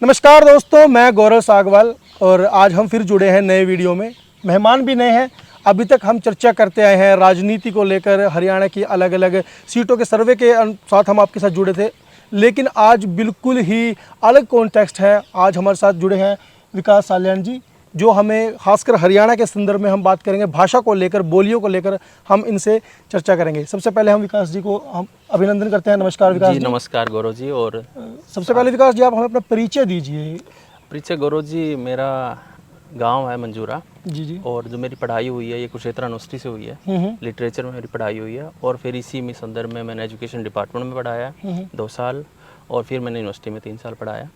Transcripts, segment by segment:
नमस्कार दोस्तों, मैं गौरव सागवाल और आज हम फिर जुड़े हैं नए वीडियो में। मेहमान भी नए हैं। अभी तक हम चर्चा करते आए हैं राजनीति को लेकर, हरियाणा की अलग अलग सीटों के सर्वे के साथ हम आपके साथ जुड़े थे, लेकिन आज बिल्कुल ही अलग कॉन्टेक्स्ट है। आज हमारे साथ जुड़े हैं विकास साल्यान जी, जो हमें खासकर हरियाणा के संदर्भ में हम बात करेंगे, भाषा को लेकर, बोलियों को लेकर हम इनसे चर्चा करेंगे। सबसे पहले हम विकास जी को हम अभिनंदन करते हैं। नमस्कार विकास जी। नमस्कार गौरव जी। और सबसे पहले विकास जी, आप हमें अपना परिचय दीजिए। परिचय गौरव जी, मेरा गांव है मंजूरा जी। और जो मेरी पढ़ाई हुई है ये कुरुक्षेत्र यूनिवर्सिटी से हुई है। लिटरेचर में मेरी पढ़ाई हुई है और फिर इसी में संदर्भ में मैंने एजुकेशन डिपार्टमेंट में पढ़ाया 2 साल और फिर मैंने यूनिवर्सिटी में 3 साल पढ़ाया।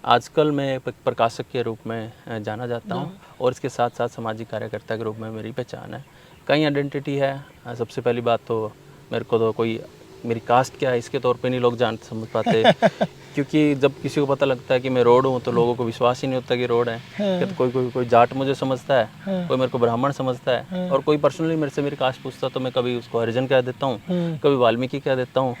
आजकल मैं एक प्रकाशक के रूप में जाना जाता हूँ और इसके साथ साथ सामाजिक कार्यकर्ता के रूप में मेरी पहचान है। कई आइडेंटिटी है। सबसे पहली बात तो मेरे को तो कोई मेरी कास्ट क्या है इसके तौर पे नहीं लोग जान समझ पाते क्योंकि जब किसी को पता लगता है कि मैं रोड हूँ तो लोगों को विश्वास ही नहीं होता कि रोड है। तो कोई जाट मुझे समझता है, कोई मेरे को ब्राह्मण समझता है और कोई पर्सनली मेरे से मेरी कास्ट पूछता तो मैं कभी उसको हरिजन कह देता हूँ, कभी वाल्मीकि कह देता हूँ।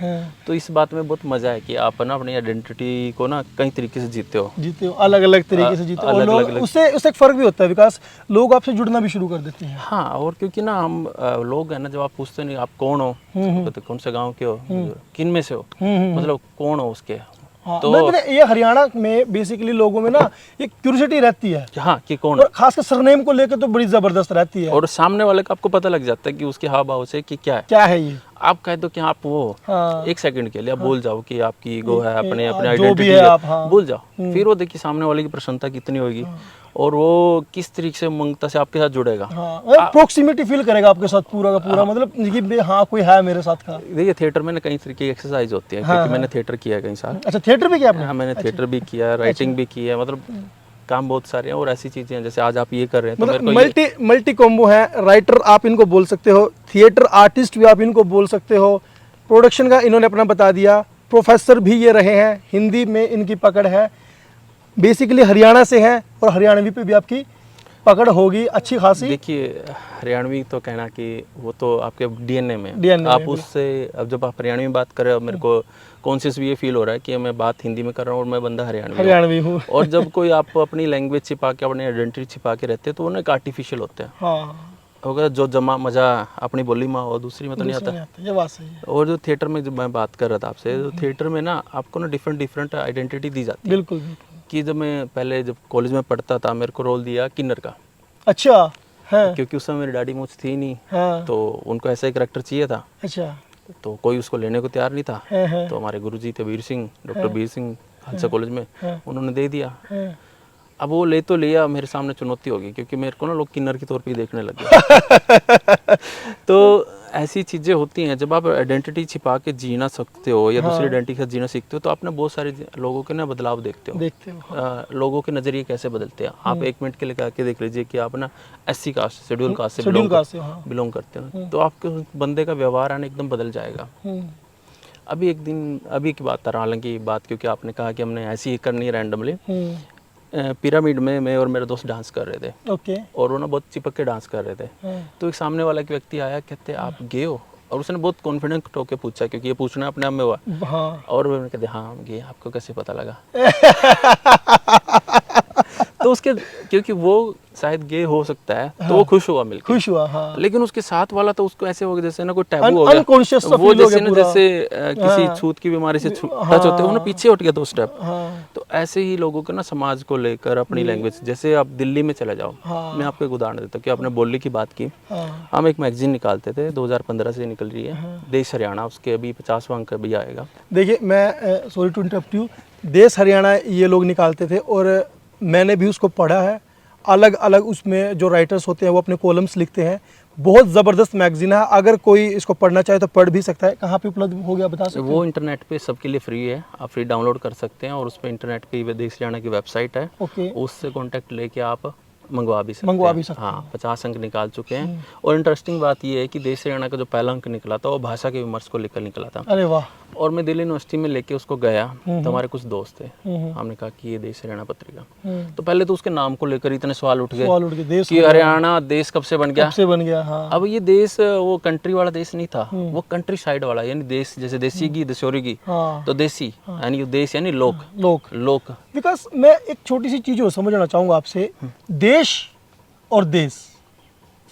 तो इस बात में बहुत मजा है कि आप ना अपनी आइडेंटिटी को ना कई तरीके से जीते हो अलग अलग तरीके से जीते हो। उससे एक फर्क भी होता है विकास, लोग आपसे जुड़ना भी शुरू कर देते हैं। हाँ, और क्योंकि ना हम लोग है ना, जब आप पूछते नहीं आप कौन हो, तो कौन से गाँव के हो, किन में से हो, मतलब कौन हो उसके। हाँ, तो ये हरियाणा में बेसिकली लोगों में ना एक क्यूरियोसिटी रहती है। हाँ, कि कौन, और खासकर सरनेम को लेकर तो बड़ी जबरदस्त रहती है। और सामने वाले का आपको पता लग जाता है कि उसके हाव भाव से कि क्या है ये। आप कह दो कि आप वो एक सेकंड के लिए आप भूल जाओ कि आपकी ईगो है, अपने आइडेंटिटी है, भूल जाओ। फिर वो देखिए सामने वाले की प्रसन्नता कितनी होगी और वो किस तरीके से मंगता से आपके साथ जुड़ेगा। प्रोक्सिमिटी फील करेगा आपके साथ पूरा का पूरा, मतलब कि हाँ कोई है मेरे साथ का। देखिए थिएटर में कई तरीके की एक्सरसाइज होती है क्योंकि मैंने थिएटर किया है कई साल। अच्छा, थिएटर भी किया आपने? हाँ, मैंने थिएटर भी किया, राइटिंग भी की है, मतलब काम बहुत सारे हैं और ऐसी चीजें हैं जैसे आज आप ये कर रहे हैं। मतलब मल्टी कॉम्बो है। राइटर आप इनको बोल सकते हो, थिएटर आर्टिस्ट भी आप इनको बोल सकते हो, प्रोडक्शन का इन्होंने अपना बता दिया, प्रोफेसर भी ये रहे हैं, हिंदी में इनकी पकड़ है, बेसिकली हरियाणा से हैं और हरियाणवी पे भी आपकी पकड़ होगी अच्छी खासी। देखिए हरियाणवी तो कहना कि वो तो आपके डीएनए में आप उससे, अब जब आप हरियाणवी में बात कर रहे हो मेरे को कॉन्शियस भी ये फील हो रहा है कि मैं बात हिंदी में कर रहा हूँ और मैं बंदा हरियाणवी हूँ। और जब कोई आप अपनी लैंग्वेज छिपा के, अपनी आइडेंटिटी छिपा के रहते हैं तो वो ना एक आर्टिफिशियल होते हैं। हाँ, होगा जो जमा मजा अपनी बोली में और दूसरी में तो नहीं आता। ये बात सही है। और जो थिएटर में जब मैं बात कर रहा था आपसे, तो थिएटर में ना आपको ना डिफरेंट आइडेंटिटी दी जाती है। बिल्कुल। कि जब मैं पहले जब कॉलेज में पढ़ता था मेरे को रोल दिया किन्नर का। अच्छा है। क्योंकि उस समय मेरी डैडी मुझ थी नहीं। हाँ। तो उनको ऐसा ही कैरेक्टर चाहिए था। अच्छा। तो कोई उसको लेने को तैयार नहीं था। है। तो हमारे गुरुजी थे वीर सिंह, डॉक्टर वीर सिंह खालसा कॉलेज में, उन्होंने दे दिया। अब वो ले तो लिया, मेरे सामने चुनौती होगी क्योंकि मेरे को ना लोग किन्नर के तौर पे देखने लगे। तो ऐसी चीज़ें होती हैं जब आप आइडेंटिटी छिपा के जीना सकते हो या दूसरी आइडेंटिटी के साथ जीना सीखते हो तो आप ना बहुत सारे लोगों के ना बदलाव देखते हो। लोगों के नज़रिए कैसे बदलते हैं। आप 1 मिनट के लिए आके देख लीजिए कि आप ना SC कास्ट, शेड्यूल कास्ट से बिलोंग करते हो तो आपके बंदे का व्यवहार आने एकदम बदल जाएगा। अभी एक दिन, अभी की बात था, हालांकि बात क्योंकि आपने कहा कि हमने ऐसी ही करनी है रैंडमली। पिरामिड में मैं और मेरे दोस्त डांस कर रहे थे। ओके। और वो ना बहुत चिपक के डांस कर रहे थे। तो एक सामने वाला एक व्यक्ति आया, कहते आप गे हो, और उसने बहुत कॉन्फिडेंट होकर पूछा क्योंकि ये पूछना अपने आप में हुआ। हाँ। और मैंने कहते हाँ गे, आपको कैसे पता लगा? तो उसके, क्योंकि वो शायद गे हो सकता है तो वो खुश हुआ, मिलकर खुश हुआ। हाँ। लेकिन उसके साथ वाला तो उसको ऐसे हो गया जैसे ना कोई टैबू हो गया, वो जैसे ना जैसे किसी छूत की बीमारी से टच होते हो ना, पीछे उठ गया 2 स्टेप। तो ऐसे ही लोगों को ना समाज को लेकर अपनी लैंग्वेज, जैसे आप दिल्ली में चले जाओ। मैं आपको एक उदाहरण देता हूँ कि आपने बोली की बात की। हम एक मैगजीन निकालते थे, 2015 से निकल रही है, देश हरियाणा, उसके अभी 50वां अंक अभी आएगा। देखिए मैं सॉरी टू इंटरप्ट यू, देश हरियाणा ये लोग निकालते थे और मैंने भी उसको पढ़ा है। अलग अलग उसमें जो राइटर्स होते हैं वो अपने कॉलम्स लिखते हैं। बहुत ज़बरदस्त मैगजीन है, अगर कोई इसको पढ़ना चाहे तो पढ़ भी सकता है। कहाँ पे उपलब्ध हो गया बता सकते हैं? वो इंटरनेट पे सबके लिए फ्री है, आप फ्री डाउनलोड कर सकते हैं और उस पर इंटरनेट की देश हरियाणा की वेबसाइट है। ओके। उससे कांटेक्ट लेके आप मंगवा भी सकते हैं। हाँ, 50 अंक निकाल चुके हैं। और इंटरेस्टिंग बात ये है कि देश हरियाणा का जो पहला अंक निकला था वो भाषा के विमर्श को लेकर निकला था। अरे वाह। और मैं दिल्ली यूनिवर्सिटी में लेके उसको गया, तो हमारे कुछ दोस्त थे, हमने कहा कि ये देश हरियाणा पत्रिका, तो पहले तो उसके नाम को लेकर इतने सवाल उठ गए देश कि हरियाणा देश कब से बन गया। हाँ। अब ये देश वो कंट्री वाला देश नहीं था, वो कंट्री साइड वाला, यानी देश, जैसे देसी घी दशोरी घी, तो देसी यानी देश यानी लोक। विकास, मैं एक छोटी सी चीज समझना चाहूंगा आपसे, देश और देश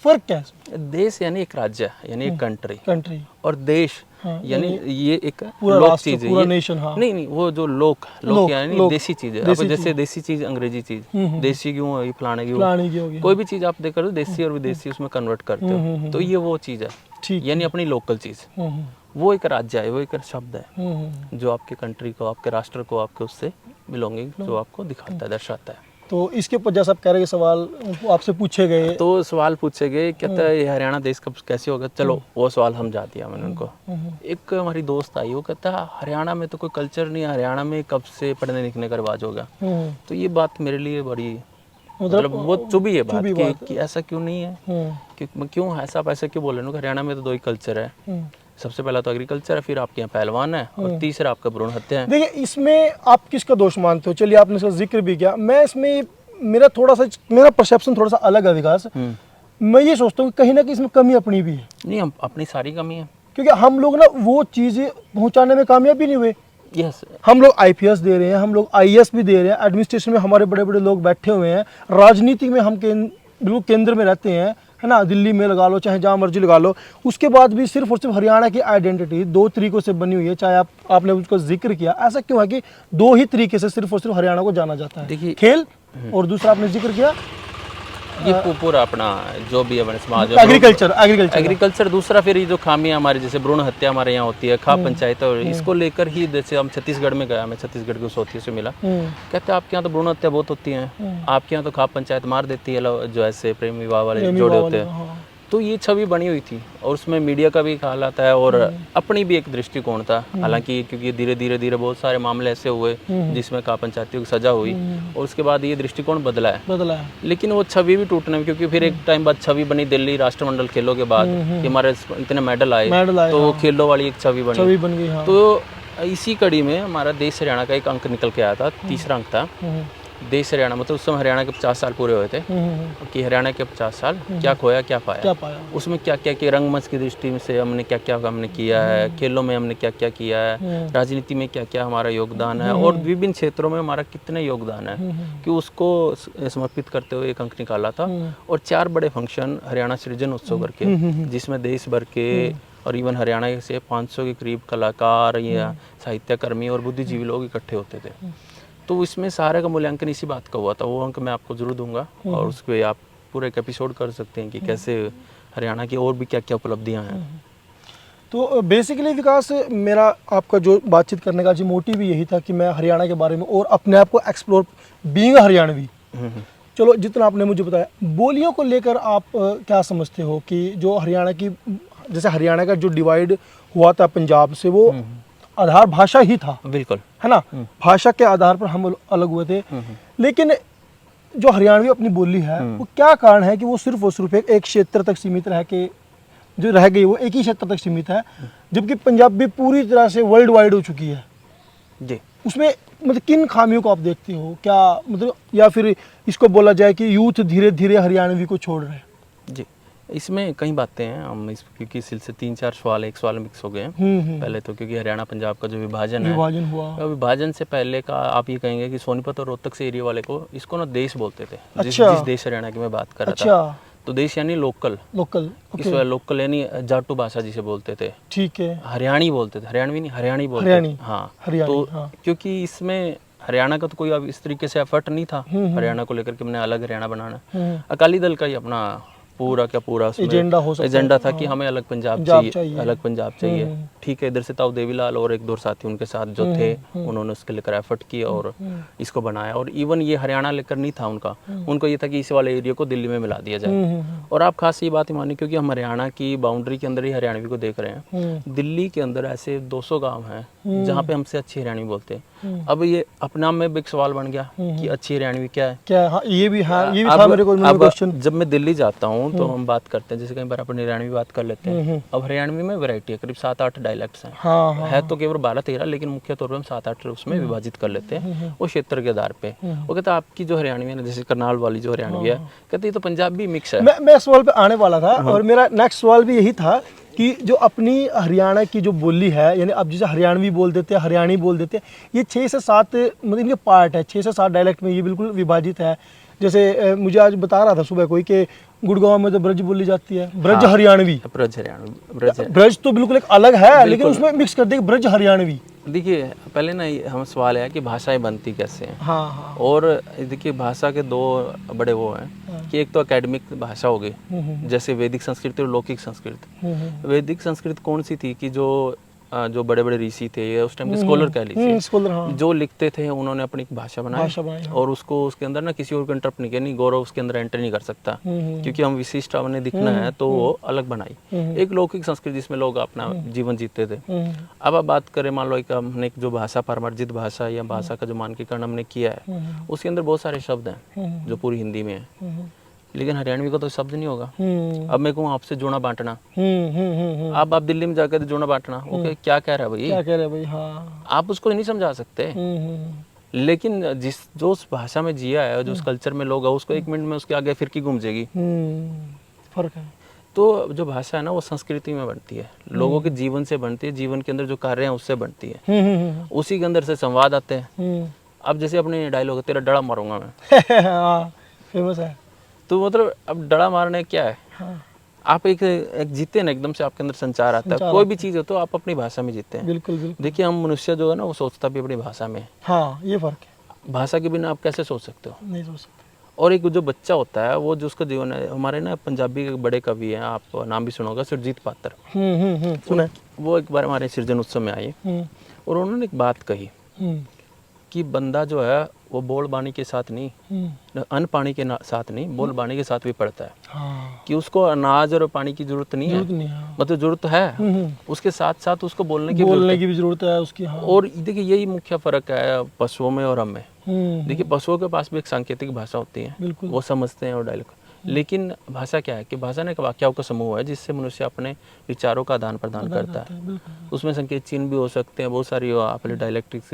फर्क क्या है? देश यानी एक राज्य यानी एक कंट्री, और देश हाँ, यानी ये एक पूरा लोक राष्ट्र, चीज है, पूरा नेशन। हाँ। नहीं, वो जो लोक यानी देसी चीज है। अब जैसे देसी चीज अंग्रेजी चीज, देसी क्यों है, फलाने की होगी, कोई भी चीज आप देख रहे हो देसी और विदेशी उसमें कन्वर्ट करते हो, तो ये वो चीज है, यानी अपनी लोकल चीज। वो एक राज्य है, वो एक शब्द है जो आपके कंट्री को, आपके राष्ट्र को, आपके उससे बिलोंगिंग जो आपको दिखाता है, दर्शाता है। तो इसके ऊपर जैसा आप कह रहे हैं सवाल आपसे पूछे गए, तो सवाल पूछे गए, कहता है ये हरियाणा देश कब कैसे होगा। चलो वो सवाल समझा दिया मैंने उनको। एक हमारी दोस्त आई, वो कहता है हरियाणा में तो कोई कल्चर नहीं है, हरियाणा में कब से पढ़ने लिखने का रिवाज होगा। तो ये बात मेरे लिए बड़ी मतलब वो चुभी है बात कि ऐसा क्यों नहीं है, क्यों ऐसा क्यों बोल रहे हो, हरियाणा में तो दो ही कल्चर है। सबसे पहला तो एग्रीकल्चर है, फिर आपके यहाँ पहलवान है, और तीसरा आपका भ्रूण हत्या है। देखिए, इसमें आप किसका दोष मानते हो? चलिए, आपने इसका जिक्र भी किया, मैं इसमें मेरा परसेप्शन थोड़ा सा अलग है विकास। मैं ये सोचता हूँ कि कहीं ना कहीं इसमें कमी अपनी भी है। नहीं, हम अपनी सारी कमी है, क्योंकि हम लोग ना वो चीजें पहुंचाने में कामयाब भी नहीं हुए। यस, हम लोग आईपीएस दे रहे हैं, हम लोग आईएएस भी दे रहे हैं, एडमिनिस्ट्रेशन में हमारे बड़े बड़े लोग बैठे हुए हैं, राजनीति में हम बिल्कुल केंद्र में रहते हैं, है ना, दिल्ली में लगा लो चाहे जहाँ मर्जी लगा लो। उसके बाद भी सिर्फ और सिर्फ हरियाणा की आइडेंटिटी दो तरीकों से बनी हुई है। चाहे आपने उसका जिक्र किया, ऐसा क्यों है कि दो ही तरीके से सिर्फ और सिर्फ हरियाणा को जाना जाता है? देखिए, खेल, और दूसरा आपने जिक्र किया ये पूरा अपना जो भी है समाज, एग्रीकल्चर। दूसरा फिर ये जो खामियां हमारी, जैसे भ्रूण हत्या हमारे यहाँ होती है, खाप पंचायत, और इसको लेकर ही जैसे हम छत्तीसगढ़ में गया, मैं छत्तीसगढ़ के उस होती से मिला, कहते आपके यहाँ तो भ्रूण हत्या बहुत होती है, आपके यहाँ तो खाप पंचायत मार देती है जो ऐसे प्रेम विवाह वाले जोड़े होते हैं। तो ये छवि बनी हुई थी, और उसमें मीडिया का भी ख्याल आता है, और अपनी भी एक दृष्टिकोण था। हालांकि क्योंकि धीरे धीरे बहुत सारे मामले ऐसे हुए जिसमें खाप पंचायतियों की सजा हुई, और उसके बाद ये दृष्टिकोण बदला है। लेकिन वो छवि भी टूटने में, क्योंकि फिर एक टाइम बाद छवि बनी दिल्ली राष्ट्रमंडल खेलों के बाद कि हमारे इतने मेडल आए, तो खेलों वाली एक छवि बन गई। तो इसी कड़ी में हमारा देश हरियाणा का एक अंक निकल के आया था, तीसरा अंक था देश हरियाणा। मतलब उस समय हरियाणा के 50 साल पूरे हुए थे, कि हरियाणा के 50 साल क्या खोया क्या पाया, उसमें क्या क्या किया, रंगमंच की दृष्टि से हमने क्या क्या हमने किया है, खेलों में हमने क्या क्या किया है, राजनीति में क्या क्या हमारा योगदान है, और विभिन्न क्षेत्रों में हमारा कितने योगदान है, कि उसको समर्पित करते हुए एक अंक निकाला था। और 4 बड़े फंक्शन हरियाणा सृजन उत्सव करके, जिसमें देश भर के और इवन हरियाणा से 500 के करीब कलाकार या साहित्यकर्मी और बुद्धिजीवी लोग इकट्ठे होते थे। तो इसमें सारे का मूल्यांकन इसी बात का हुआ था। वो अंक मैं आपको जरूर दूंगा, और उस पर आप पूरा एक एपिसोड कर सकते हैं कि कैसे हरियाणा की और भी क्या क्या उपलब्धियां हैं। तो बेसिकली विकास, मेरा आपका जो बातचीत करने का जो मोटिव यही था कि मैं हरियाणा के बारे में और अपने आप को एक्सप्लोर, बीइंग हरियाणवी। चलो, जितना आपने मुझे बताया, बोलियों को लेकर आप क्या समझते हो कि जो हरियाणा की, जैसे हरियाणा का जो डिवाइड हुआ था पंजाब से, वो आधार भाषा ही था, बिल्कुल, है ना, भाषा के आधार पर हम अलग हुए थे। लेकिन जो हरियाणवी अपनी बोली है, वो क्या कारण है कि वो सिर्फ और सिर्फ एक क्षेत्र तक सीमित रह गई, वो एक ही क्षेत्र तक सीमित है, जबकि पंजाबी पूरी तरह से वर्ल्ड वाइड हो चुकी है जी। उसमें मतलब किन खामियों को आप देखते हो? क्या मतलब, या फिर इसको बोला जाए कि यूथ धीरे धीरे हरियाणवी को छोड़ रहे हैं? जी, इसमें कई बातें हैं। हम क्योंकि सिलसिले 3-4 सवाल एक सवाल मिक्स हो गए हैं। पहले तो क्योंकि हरियाणा पंजाब का जो विभाजन हुआ, विभाजन से पहले का आप ये कहेंगे कि सोनीपत और रोहतक से एरिया वाले को इसको ना देश बोलते थे। जिस देश हरियाणा की मैं बात कर रहा था, तो देश यानी लोकल, इस लोकल यानी जाटू भाषा जिसे बोलते थे, ठीक है, हरियाणी बोलते थे, हरियाणवी नहीं, हरियाणी बोलते थे। हाँ, तो क्योंकि इसमें हरियाणा का तो कोई अब इस तरीके से एफर्ट नहीं था हरियाणा को लेकर के हमने अलग हरियाणा बनाना। अकाली दल का ही अपना पूरा एजेंडा था कि हमें अलग पंजाब चाहिए। ठीक है, इधर से ताऊ देवीलाल और 1-2 साथी उनके साथ जो थे, उन्होंने उसके लेकर एफर्ट किया और इसको बनाया। और इवन ये हरियाणा लेकर नहीं था उनको ये था कि इस वाले एरिया को दिल्ली में मिला दिया जाए। और आप खास ये बात मानिए, क्योंकि हम हरियाणा की बाउंड्री के अंदर ही हरियाणवी को देख रहे हैं। दिल्ली के अंदर ऐसे 200 गाँव हैं जहाँ पे हमसे अच्छी हरियाणवी बोलते हैं। अब ये अपने आप में भी एक सवाल बन गया कि अच्छी हरियाणवी क्या है। क्या, हाँ, ये भी था मेरे को क्वेश्चन। जब मैं दिल्ली जाता हूँ तो हम बात करते हैं, जैसे कई बार अपन हरियाणवी बात कर लेते हैं। अब हरियाणवी में वैरायटी है, करीब 7-8 डायलेक्ट्स हैं। हाँ, है तो केवल 12-13, लेकिन मुख्य तौर पर हम 7-8 उसमें विभाजित कर लेते हैं वो क्षेत्र के आधार पे। वो कहता है आपकी जो हरियाणवी है, जैसे करनाल वाली जो हरियाणवी है, कहते ये तो पंजाबी मिक्स है। मैं सवाल पे आने वाला था, और मेरा नेक्स्ट सवाल भी यही था कि जो अपनी हरियाणा की जो बोली है, यानी अब जैसे हरियाणवी बोल देते हैं, हरियाणी बोल देते हैं, ये 6 से 7 मतलब इनके पार्ट है, 6 से 7 डायलेक्ट में ये बिल्कुल विभाजित है। जैसे मुझे आज बता रहा था सुबह कोई कि गुड़गांव में तो ब्रज बोली जाती है, ब्रज हरियाणवी। ब्रज हरियाणवी, ब्रज तो बिल्कुल एक अलग है, लेकिन उसमें मिक्स कर देंगे ब्रज हरियाणवी। देखिए पहले ना हम सवाल है कि भाषाएं बनती कैसे हैं। हाँ। और देखिए भाषा के दो बड़े वो हैं कि एक तो एकेडमिक भाषा हो गई, जैसे वैदिक संस्कृत और लौकिक संस्कृत। वैदिक संस्कृत कौन सी थी कि जो बड़े बड़े ऋषि थे या उस टाइम के स्कॉलर कह लीजिए, स्कॉलर, हाँ, जो लिखते थे उन्होंने अपनी एक भाषा बनाई, और उसको उसके अंदर ना किसी और को इंटरप्ट नहीं किया, नहीं गौरव उसके अंदर एंटर नहीं कर सकता, क्योंकि हम विशिष्ट हमने दिखना है, तो वो अलग बनाई। एक लौकिक संस्कृति जिसमें लोग अपना जीवन जीते थे। अब आप बात करें, मान लो एक हमने जो भाषा परमार्जित भाषा या भाषा का जो मानकीकरण हमने किया है, उसके अंदर बहुत सारे शब्द हैं जो पूरी हिंदी में है, लेकिन हरियाणवी का तो शब्द नहीं होगा। अब मैं कहूँ आपसे जोड़ा बांटना, अब आप दिल्ली में जाकर जोड़ा बांटना, ओके क्या कह रहा है भाई, क्या कह रहे हैं भाई, हाँ, आप उसको नहीं समझा सकते। लेकिन जो उस भाषा में जिया है, जो उस कल्चर में लोग है, उसको 1 मिनट में उसके आगे फिरकी घूम जाएगी। फर्क है। तो जो भाषा है ना, वो संस्कृति में बनती है, लोगों के जीवन से बनती है, जीवन के अंदर जो कार्य हैं उससे बनती है, उसी के अंदर से संवाद आते हैं। अब जैसे अपने डायलॉग, तेरा डड़ा मारूंगा मैं, फेमस है। तो मतलब अब डड़ा मारने क्या है, हाँ, आप एक जीते ना, एकदम से आपके अंदर संचार आता है। कोई भी चीज़ हो तो आप अपनी भाषा में जीते हैं। बिल्कुल बिल्कुल। देखिए हम मनुष्य जो है ना, वो सोचता भी अपनी भाषा में। हाँ, ये फर्क है। भाषा के बिना आप कैसे सोच सकते हो, नहीं सोच सकते। और एक जो बच्चा होता है, वो जो उसका जीवन है, हमारे ना पंजाबी के बड़े कवि हैं, आप नाम भी सुनोगे, सुरजीत पात्र। सुना। वो एक बार हमारे सृजन उत्सव में आए और उन्होंने एक बात कही कि बंदा जो है वो बोल बाणी के साथ नहीं, अन्न पानी के साथ नहीं, बोल बाणी के साथ भी पढ़ता है। हाँ, कि उसको अनाज और पानी की जरूरत नहीं है, हाँ। मतलब जरूरत है, उसके साथ साथ उसको बोलने की भी जरूरत है उसकी। हाँ। और देखिए यही मुख्य फर्क है पशुओं में और हम में। देखिए पशुओं के पास भी एक सांकेतिक भाषा होती है, वो समझते हैं और डायलॉग, लेकिन भाषा क्या है कि भाषा ने एक वाक्यों का समूह है जिससे मनुष्य अपने विचारों का आदान प्रदान करता है। उसमें संकेत चिन्ह भी हो सकते हैं, बहुत सारी अपने डायलेक्टिक्स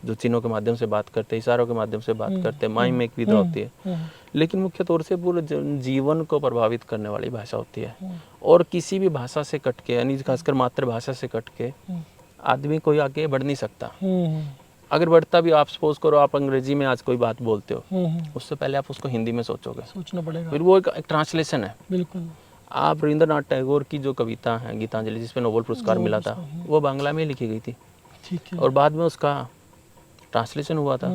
जो चिन्हों के माध्यम से बात करते हैं, इशारों के माध्यम से बात करते हैं, माइम एक विधा होती है, लेकिन मुख्य तौर से पूरे जीवन को प्रभावित करने वाली भाषा होती है। और किसी भी भाषा से कट के, यानी खासकर मातृभाषा से कट के आदमी कोई आगे बढ़ नहीं सकता। अगर बढ़ता भी, आप सपोज करो आप अंग्रेजी में आज कोई बात बोलते हो, उससे पहले आप उसको हिंदी में सोचोगे, सोचना पड़ेगा, फिर वो एक ट्रांसलेशन है। बिल्कुल। आप रविंद्रनाथ टैगोर की जो कविता है गीतांजलि, जिसपे नोबेल पुरस्कार मिला था, वो बांग्ला में लिखी गई थी, ठीक है, और बाद में उसका ट्रांसलेशन हुआ था।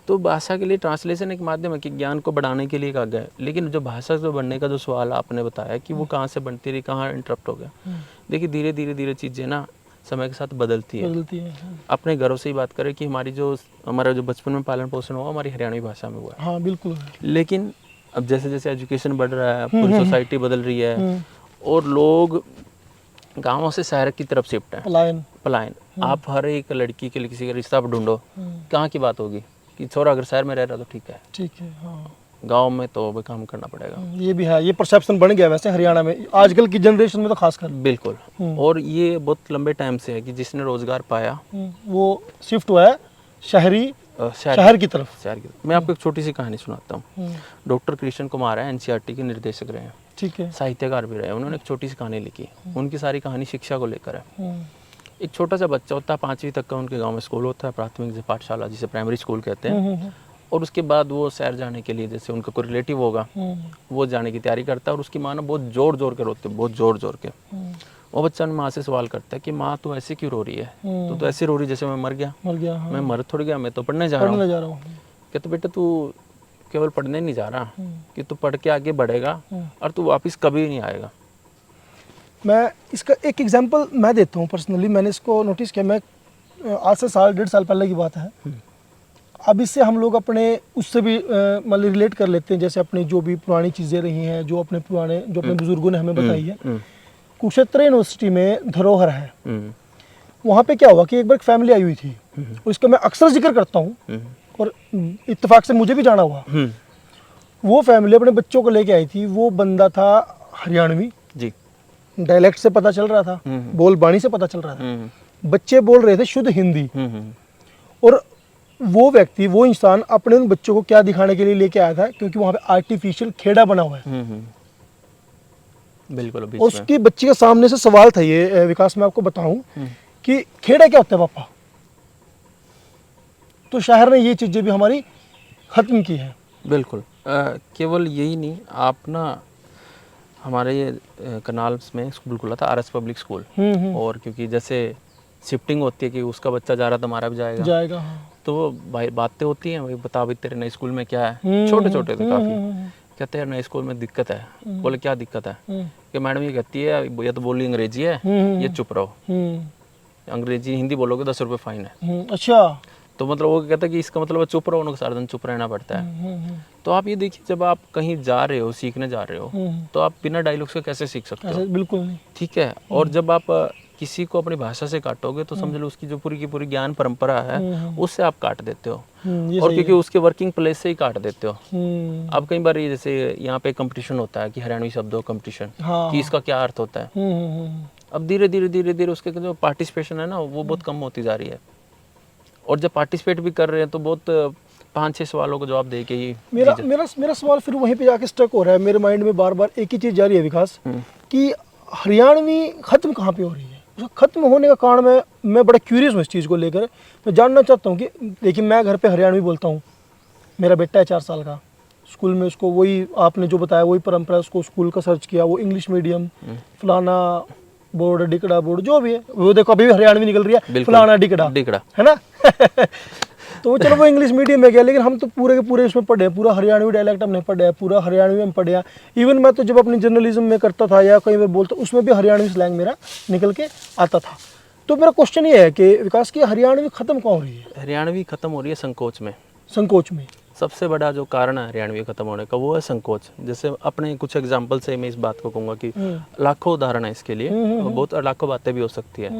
तो भाषा के लिए ट्रांसलेशन एक माध्यम है कि ज्ञान को बढ़ाने के लिए कहा गया है, लेकिन जो भाषा जो बनने का जो सवाल आपने बताया कि वो कहाँ से बनती रही, कहाँ इंटरप्ट हो गया, देखिए धीरे धीरे चीज़ें ना समय के साथ बदलती है। अपने घरों से ही बात करें कि हमारा जो बचपन में पालन पोषण हुआ हमारी हरियाणवी भाषा में हुआ है। हाँ बिल्कुल। लेकिन अब जैसे जैसे एजुकेशन बढ़ रहा है, पूरी सोसाइटी बदल रही है, और लोग गांवों से शहर की तरफ शिफ्ट है, पलायन। आप हर एक लड़की के लिए किसी का रिश्ता ढूंढो, कहाँ की बात होगी कि छोरा अगर शहर में रह रहा तो ठीक है, हाँ। गांव में तो भी काम करना पड़ेगा। ये भी है, ये परसेप्शन बन गया वैसे हरियाणा में आजकल की जनरेशन में तो खासकर। बिल्कुल। और ये बहुत लंबे टाइम से है कि जिसने रोजगार पाया वो शिफ्ट हुआ है शहर की तरफ। मैं आपको एक छोटी सी कहानी सुनाता हूँ। डॉक्टर कृष्ण कुमार है, एनसीईआरटी के निर्देशक रहे हैं, ठीक है, साहित्यकार भी रहे। उन्होंने एक छोटी सी कहानी लिखी, उनकी सारी कहानी शिक्षा को लेकर है। एक छोटा सा बच्चा होता है, 5वीं तक का उनके गाँव में स्कूल होता है, प्राथमिक पाठशाला जिसे प्राइमरी स्कूल कहते हैं, और उसके बाद वो शहर जाने के लिए, जैसे उनका कोई रिलेटिव होगा, वो जाने की तैयारी करता है, और उसकी माँ ना बहुत जोर जोर के रोती है, बहुत जोर जोर के। वो बच्चा माँ से सवाल करता है कि माँ तू ऐसे क्यों रो रही है, तो ऐसे रो रही जैसे मैं मर गया। हाँ। मैं मर थोड़ी गया, मैं तो पढ़ने जा रहा हूँ। कहते बेटा तू केवल पढ़ने नहीं जा रहा, कि तू पढ़ के आगे बढ़ेगा और तू वापस कभी नहीं आएगा। मैं इसका एक एग्जाम्पल मैं देता हूँ पर्सनली, मैंने इसको नोटिस किया। मैं आज से 1.5 साल पहले की बात है। अब इससे हम लोग अपने उससे भी मतलब रिलेट कर लेते हैं, जैसे अपनी जो भी पुरानी चीज़ें रही हैं, जो अपने बुजुर्गों ने हमें बताई है। कुरुक्षेत्र यूनिवर्सिटी में धरोहर है, वहाँ पे क्या हुआ कि एक बार एक फैमिली आई हुई थी, उसका मैं अक्सर जिक्र करता हूँ और इत्तेफाक से मुझे भी जाना हुआ। वो फैमिली अपने बच्चों को लेके आई थी। वो बंदा था हरियाणवी जी। डायलेक्ट से पता चल रहा था, बोल बाणी से पता चल रहा था, बच्चे बोल रहे थे शुद्ध हिंदी। और वो व्यक्ति, वो इंसान अपने उन बच्चों को क्या दिखाने के लिए लेके आया था, क्योंकि वहाँ पे आर्टिफिशियल खेड़ा बना हुआ है। बिल्कुल। और उसकी बच्ची के सामने से सवाल था ये, विकास मैं आपको बताऊं कि खेड़ा क्या होता है पापा। तो शहर ने ये चीज़ें भी हमारी ख़त्म की है। बिल्कुल। केवल यही नहीं, आप ना हमारे ये कनाल्स में स्कूल खुला था, आरएस पब्लिक स्कूल। और क्योंकि जैसे शिफ्टिंग होती है कि उसका बच्चा जा रहा तो हमारा भी जाएगा, हाँ। तो वो भाई बातें होती हैं, भाई बता भाई तेरे नए स्कूल में क्या है। छोटे छोटे थे काफ़ी। कहते हैं नए स्कूल में दिक्कत है। बोले क्या दिक्कत है? कि मैडम ये कहती है या तो बोली अंग्रेजी है, ये चुप रहो। अंग्रेजी हिंदी बोलोगे 10 रुपये फाइन है। अच्छा। तो मतलब वो कहता है कि इसका मतलब चुप रहो, उनको सारा दिन चुप रहना पड़ता है। तो आप ये देखिए, जब आप कहीं जा रहे हो, सीखने जा रहे हो, तो आप बिना डायलॉग्स के कैसे सीख सकते हो? बिल्कुल नहीं। ठीक है। और जब आप किसी को अपनी भाषा से काटोगे तो समझ लो उसकी जो पूरी की पूरी ज्ञान परंपरा है उससे आप काट देते हो। और क्योंकि उसके वर्किंग प्लेस से ही काट देते हो। अब कई बार ये जैसे यहाँ पे कंपटीशन होता है कि हरियाणवी शब्दों कंपटीशन, कि इसका क्या अर्थ होता है। अब धीरे धीरे उसके जो पार्टिसिपेशन है ना, वो बहुत कम होती जा रही है। और जब पार्टिसिपेट भी कर रहे हैं तो बहुत 5-6 सवालों को जवाब दे के ही मेरा सवाल फिर वहीं पे जाके स्टक हो रहा है। मेरे माइंड में बार बार एक ही चीज़ जा रही है विकास, कि हरियाणवी ख़त्म कहाँ पे हो रही है। उसका ख़त्म होने का कारण मैं बड़ा क्यूरियस हूँ इस चीज़ को लेकर। मैं जानना चाहता हूँ कि देखिए, मैं घर पे हरियाणवी बोलता हूँ, मेरा बेटा है 4 साल का, स्कूल में उसको वही आपने जो बताया वही परंपरा, उसको स्कूल का सर्च किया, वो इंग्लिश मीडियम फलाना बोर्ड डिकड़ा बोर्ड जो भी है, वो देखो अभी भी हरियाणवी निकल रही है, फलाना डिकड़ा है ना। तो चलो वो इंग्लिश मीडियम में गया, लेकिन हम तो पूरे के पूरे इसमें पढ़े हैं, पूरा हरियाणवी डायलेक्ट हमने पढ़ा है, पूरा हरियाणवी में पढ़े हैं। इवन मैं तो जब अपनी जर्नलिज्म में करता था या कहीं मैं बोलता, उसमें भी हरियाणवी स्लैंग मेरा निकल के आता था। तो मेरा क्वेश्चन ये है कि विकास की हरियाणवी खत्म कहाँ हो रही है? हरियाणवी खत्म हो रही है संकोच में। संकोच में सबसे बड़ा जो कारण है हरियाणवी खत्म होने का, वो है संकोच। जैसे अपने कुछ एग्जांपल से मैं इस बात को कहूँगा कि लाखों उदाहरण है इसके लिए, बहुत लाखों बातें भी हो सकती है।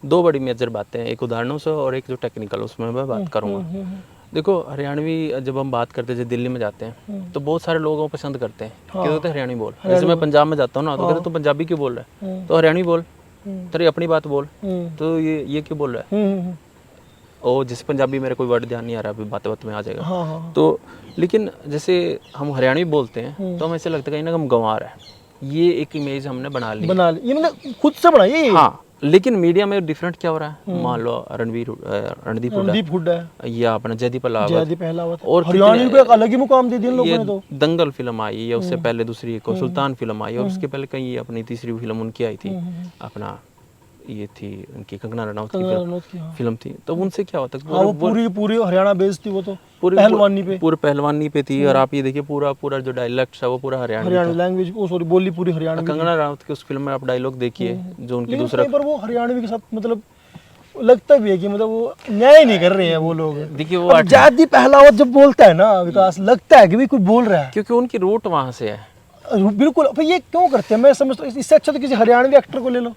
2 बड़ी मेजर बातें हैं, एक उदाहरणों से और एक जो टेक्निकल, उसमें मैं बात करूँगा। देखो, हरियाणवी जब हम बात करते हैं, जैसे दिल्ली में जाते हैं तो बहुत सारे लोगों पसंद करते हैं कि कहते हैं हरियाणवी बोल। जैसे मैं पंजाब में जाता हूँ ना, तो कहते तू पंजाबी क्यों बोल रहा है, तो हरियाणवी बोल, तेरी अपनी बात बोल, तो ये क्यों बोल रहा है। और जैसे पंजाबी मेरे कोई वर्ड ध्यान नहीं आ रहा, अभी बात में आ जाएगा। तो लेकिन जैसे हम हरियाणवी बोलते हैं तो हमें ऐसा लगता है कहीं ना हम गंवार है, ये एक इमेज हमने बना ली, ये मतलब खुद से बनाई। हाँ, लेकिन मीडिया में डिफरेंट क्या हो रहा है, मान लो रणदीप हुड्डा या अपना जयदीप अहलावत, और हरियाणवी को एक अलग ही मुकाम दे दिया लोगों ने। तो दंगल फिल्म आई, या उससे पहले दूसरी एक सुल्तान फिल्म आई, और उसके पहले कहीं अपनी तीसरी फिल्म उनकी आई थी, अपना ये थी उनकी कंगना रनौत की फिल्म थी। तो उनसे क्या होता है, वो पूरी हरियाणा बेस्ड थी, वो तो पूरे पहलवानी पे थी। और आप ये देखिए पूरा जो डायलेक्ट है वो पूरा हरियाणवी लैंग्वेज, बोली पूरी हरियाणवी। कंगना रनौत की उस फिल्म में आप डायलॉग देखिए जो उनकी दूसरा, पर वो हरियाणवी के साथ मतलब लगता भी है कि मतलब वो न्याय नहीं कर रहे हैं वो लोग। देखिए वो जयदीप अहलावत जब बोलता है ना विकास, लगता है कि कोई बोल रहा है, क्योंकि उनकी रूट वहाँ से है। बिल्कुल। भाई ये क्यों करते हैं, मैं समझता हूँ इससे अच्छा तो किसी हरियाणवी एक्टर को ले लो।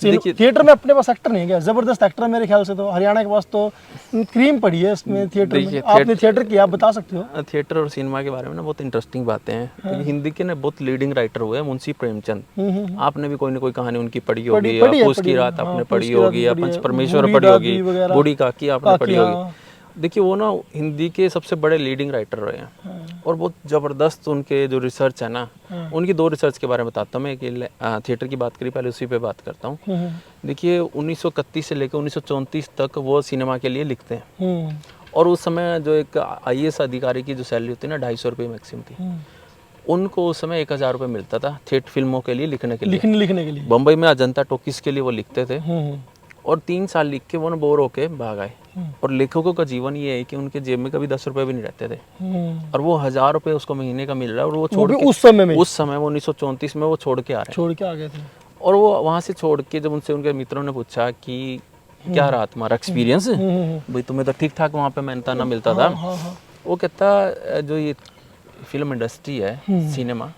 थिएटर में अपने पास एक्टर नहीं है क्या? जबरदस्त एक्टर है मेरे ख्याल से। तो हरियाणा के पास तो क्रीम पड़ी है इसमें थिएटर में। आपने थिएटर किया, आप बता सकते हो। थिएटर और सिनेमा के बारे में ना बहुत इंटरेस्टिंग बातें हैं। हिंदी के ना बहुत लीडिंग राइटर हुए मुंशी प्रेमचंद। आपने भी कोई ना कोई कहानी उनकी पढ़ी होगी, फूस की रात आपने पढ़ी होगी, या पंच परमेश्वर पढ़ी होगी, बूढ़ी काकी आपने पढ़ी होगी। देखिए वो ना हिंदी के सबसे बड़े लीडिंग राइटर रहे हैं, और बहुत ज़बरदस्त उनके जो रिसर्च है ना, उनकी 2 रिसर्च के बारे में बताता हूँ मैं। कि थिएटर की बात करी, पहले उसी पे बात करता हूँ। देखिए 1931 से लेकर 1934 तक वो सिनेमा के लिए लिखते हैं, और उस समय जो एक IAS अधिकारी की जो सैलरी होती है ना, 250 रुपये मैक्सिमम थी। उनको उस समय 1000 रुपये मिलता था थिएटर फिल्मों के लिए लिखने के लिए। बम्बई में अजंता टॉकीज के लिए वो लिखते थे, और 3 साल लिख के वो बोर होके भाग आए। और लेखकों का जीवन ये है कि उनके जेब में कभी 10 रुपए भी नहीं रहते थे, और वो 1000 रुपए उसको महीने का मिल रहा है, और वो छोड़ के उस समय वो 1934 में वो छोड़ के आ गए थे। और वो वहाँ से छोड़ के जब उनसे उनके मित्रों ने पूछा कि क्या रहा तुम्हारा एक्सपीरियंस, भाई तुम्हें तो ठीक ठाक वहाँ पे मेहनताना मिलता था। वो कहता जो ये फिल्म इंडस्ट्री है, सिनेमा,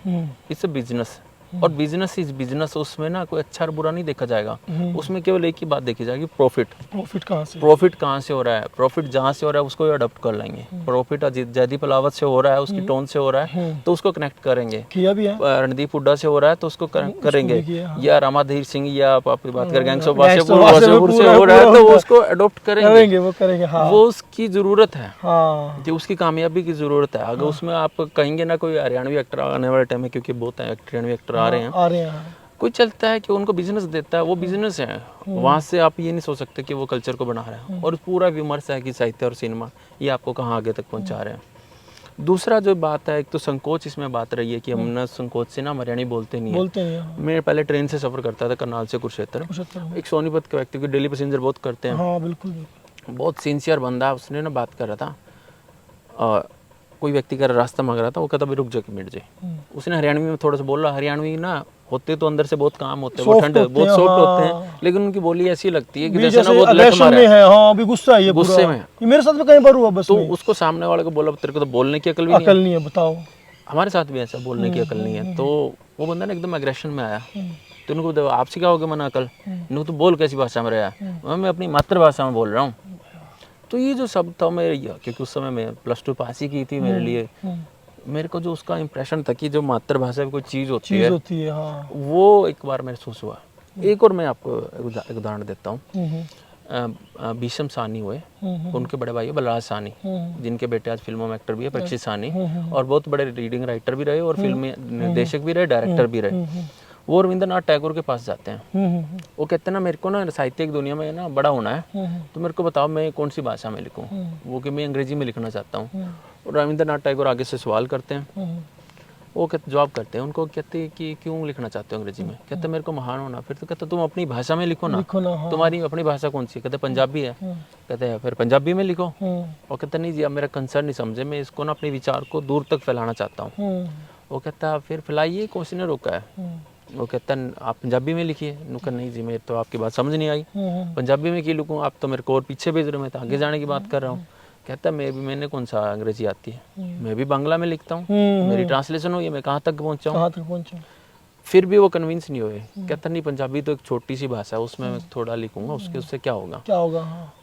इट्स अ बिजनेस, और बिजनेस इज बिजनेस, उसमें ना कोई अच्छा और बुरा नहीं देखा जाएगा, उसमें केवल एक ही बात देखी जाएगी, प्रॉफिट। प्रॉफिट कहाँ से? प्रॉफिट कहाँ से हो रहा है, प्रॉफिट जहाँ से हो रहा है उसको अडॉप्ट कर लेंगे। प्रॉफिट जयदीप अलावत से हो रहा है, उसकी टोन से हो रहा है तो उसको कनेक्ट करेंगे। किया भी है। रणदीप हुड्डा से हो रहा है तो उसको कनेक्ट करेंगे, या रामाधीर सिंह या आप बात कर गैंग्स ऑफ वासेपुर से हो रहा है तो उसको अडॉप्ट करेंगे, वो करेंगे। हाँ वो उसकी जरूरत है, हाँ कि उसकी कामयाबी की जरूरत है। अगर उसमें आप कहेंगे ना कोई हरियाणवी एक्टर आने वाले टाइम में, क्योंकि बहुत हरियाणवी एक्टर आ रहे हैं, कोई चलता है कि उनको बिजनेस देता है, वो बिजनेस है, वहाँ से आप ये नहीं सोच सकते कि वो कल्चर को बना रहा है। और पूरा विमर्श है कि साहित्य और सिनेमा ये आपको कहाँ आगे तक पहुँचा रहे हैं। दूसरा जो बात है, एक तो संकोच इसमें बात रही है कि हम ना संकोच से ना हरियाणी बोलते नहीं है। मैं पहले ट्रेन से सफ़र करता था करनाल से कुरुक्षेत्र, एक सोनीपत के व्यक्ति को डेली पैसेंजर बहुत करते हैं। हाँ बिल्कुल, बहुत सिंसियर बंदा, उसने ना बात कर रहा था, कोई व्यक्ति का रास्ता मांग रहा था, वो कहता भाई रुक जाके मिट जाए। उसने हरियाणवी में थोड़ा सा बोल रहा, हरियाणवी ना होते तो अंदर से बहुत काम होते हैं, वो ठंडे बहुत सॉफ्ट होते हैं, लेकिन उनकी बोली ऐसी लगती है कि जैसे ना बहुत लठ मारा है। हाँ अभी गुस्सा है, ये गुस्से में। ये मेरे साथ में कई बार हुआ बस। तो उसको सामने वाले को बोला तेरे को तो बोलने की अकल भी नहीं है, बताओ। हमारे साथ भी ऐसा बोलने की अकल नहीं है। तो वो बंदा ना एकदम एग्रेशन में आया, तो उनको आपसे क्या हो गया मना अकल, इनको तो बोल कैसी भाषा में रहा, मैं अपनी मातृभाषा में बोल रहा हूँ। तो ये जो शब्द था मेरे, क्योंकि उस समय मैं +2 पास ही की थी, मेरे लिए मेरे को जो उसका इंप्रेशन था कि जो मातृभाषा में कोई चीज़ होती है हाँ। वो एक बार महसूस हुआ। एक और मैं आपको एक उदाहरण देता हूँ। भीषम सानी हुए, उनके बड़े भाई बलराज सानी, जिनके बेटे आज फिल्मों में एक्टर भी है, परीक्षित सानी, और बहुत बड़े रीडिंग राइटर भी रहे और फिल्म निर्देशक भी रहे, डायरेक्टर भी रहे। वो रविंद्रनाथ टैगोर के पास जाते हैं। वो कहते हैं ना मेरे को ना साहित्यिक दुनिया में ना बड़ा होना है, तो मेरे को बताओ मैं कौन सी भाषा में लिखूं। वो कि मैं अंग्रेजी में लिखना चाहता हूँ। और रविंद्रनाथ टैगोर आगे से सवाल करते हैं, वो कहते जवाब करते हैं, उनको कहते हैं कि क्यों लिखना चाहते हो अंग्रेजी में। कहते मेरे को महान होना। फिर तो कहते तुम अपनी भाषा में लिखो ना, तुम्हारी अपनी भाषा कौन सी। कहते पंजाबी है। कहते हैं फिर पंजाबी में लिखो। और कहते नहीं जी अब मेरा कंसर्न नहीं समझे, मैं इसको ना अपने विचार को दूर तक फैलाना चाहता हूँ। वो कहता फिर फैलाइए, कौन सी ने रोका है। वो कहता आप पंजाबी में लिखिए। नुकर नहीं जी मेरे तो आपकी बात समझ नहीं आई, पंजाबी में क्यों लिखूँ, आप तो मेरे को और पीछे भेज रहे हो, मैं तो आगे जाने की बात कर रहा हूँ। कहता मैंने कौन सा अंग्रेजी आती है, मैं भी बांग्ला में लिखता हूँ, मेरी ट्रांसलेशन हुई है, मैं कहाँ तक पहुँचा। फिर भी वो कन्विंस नहीं हुए। कहता नहीं पंजाबी तो एक छोटी सी भाषा है, उसमें मैं थोड़ा लिखूंगा, उससे क्या होगा।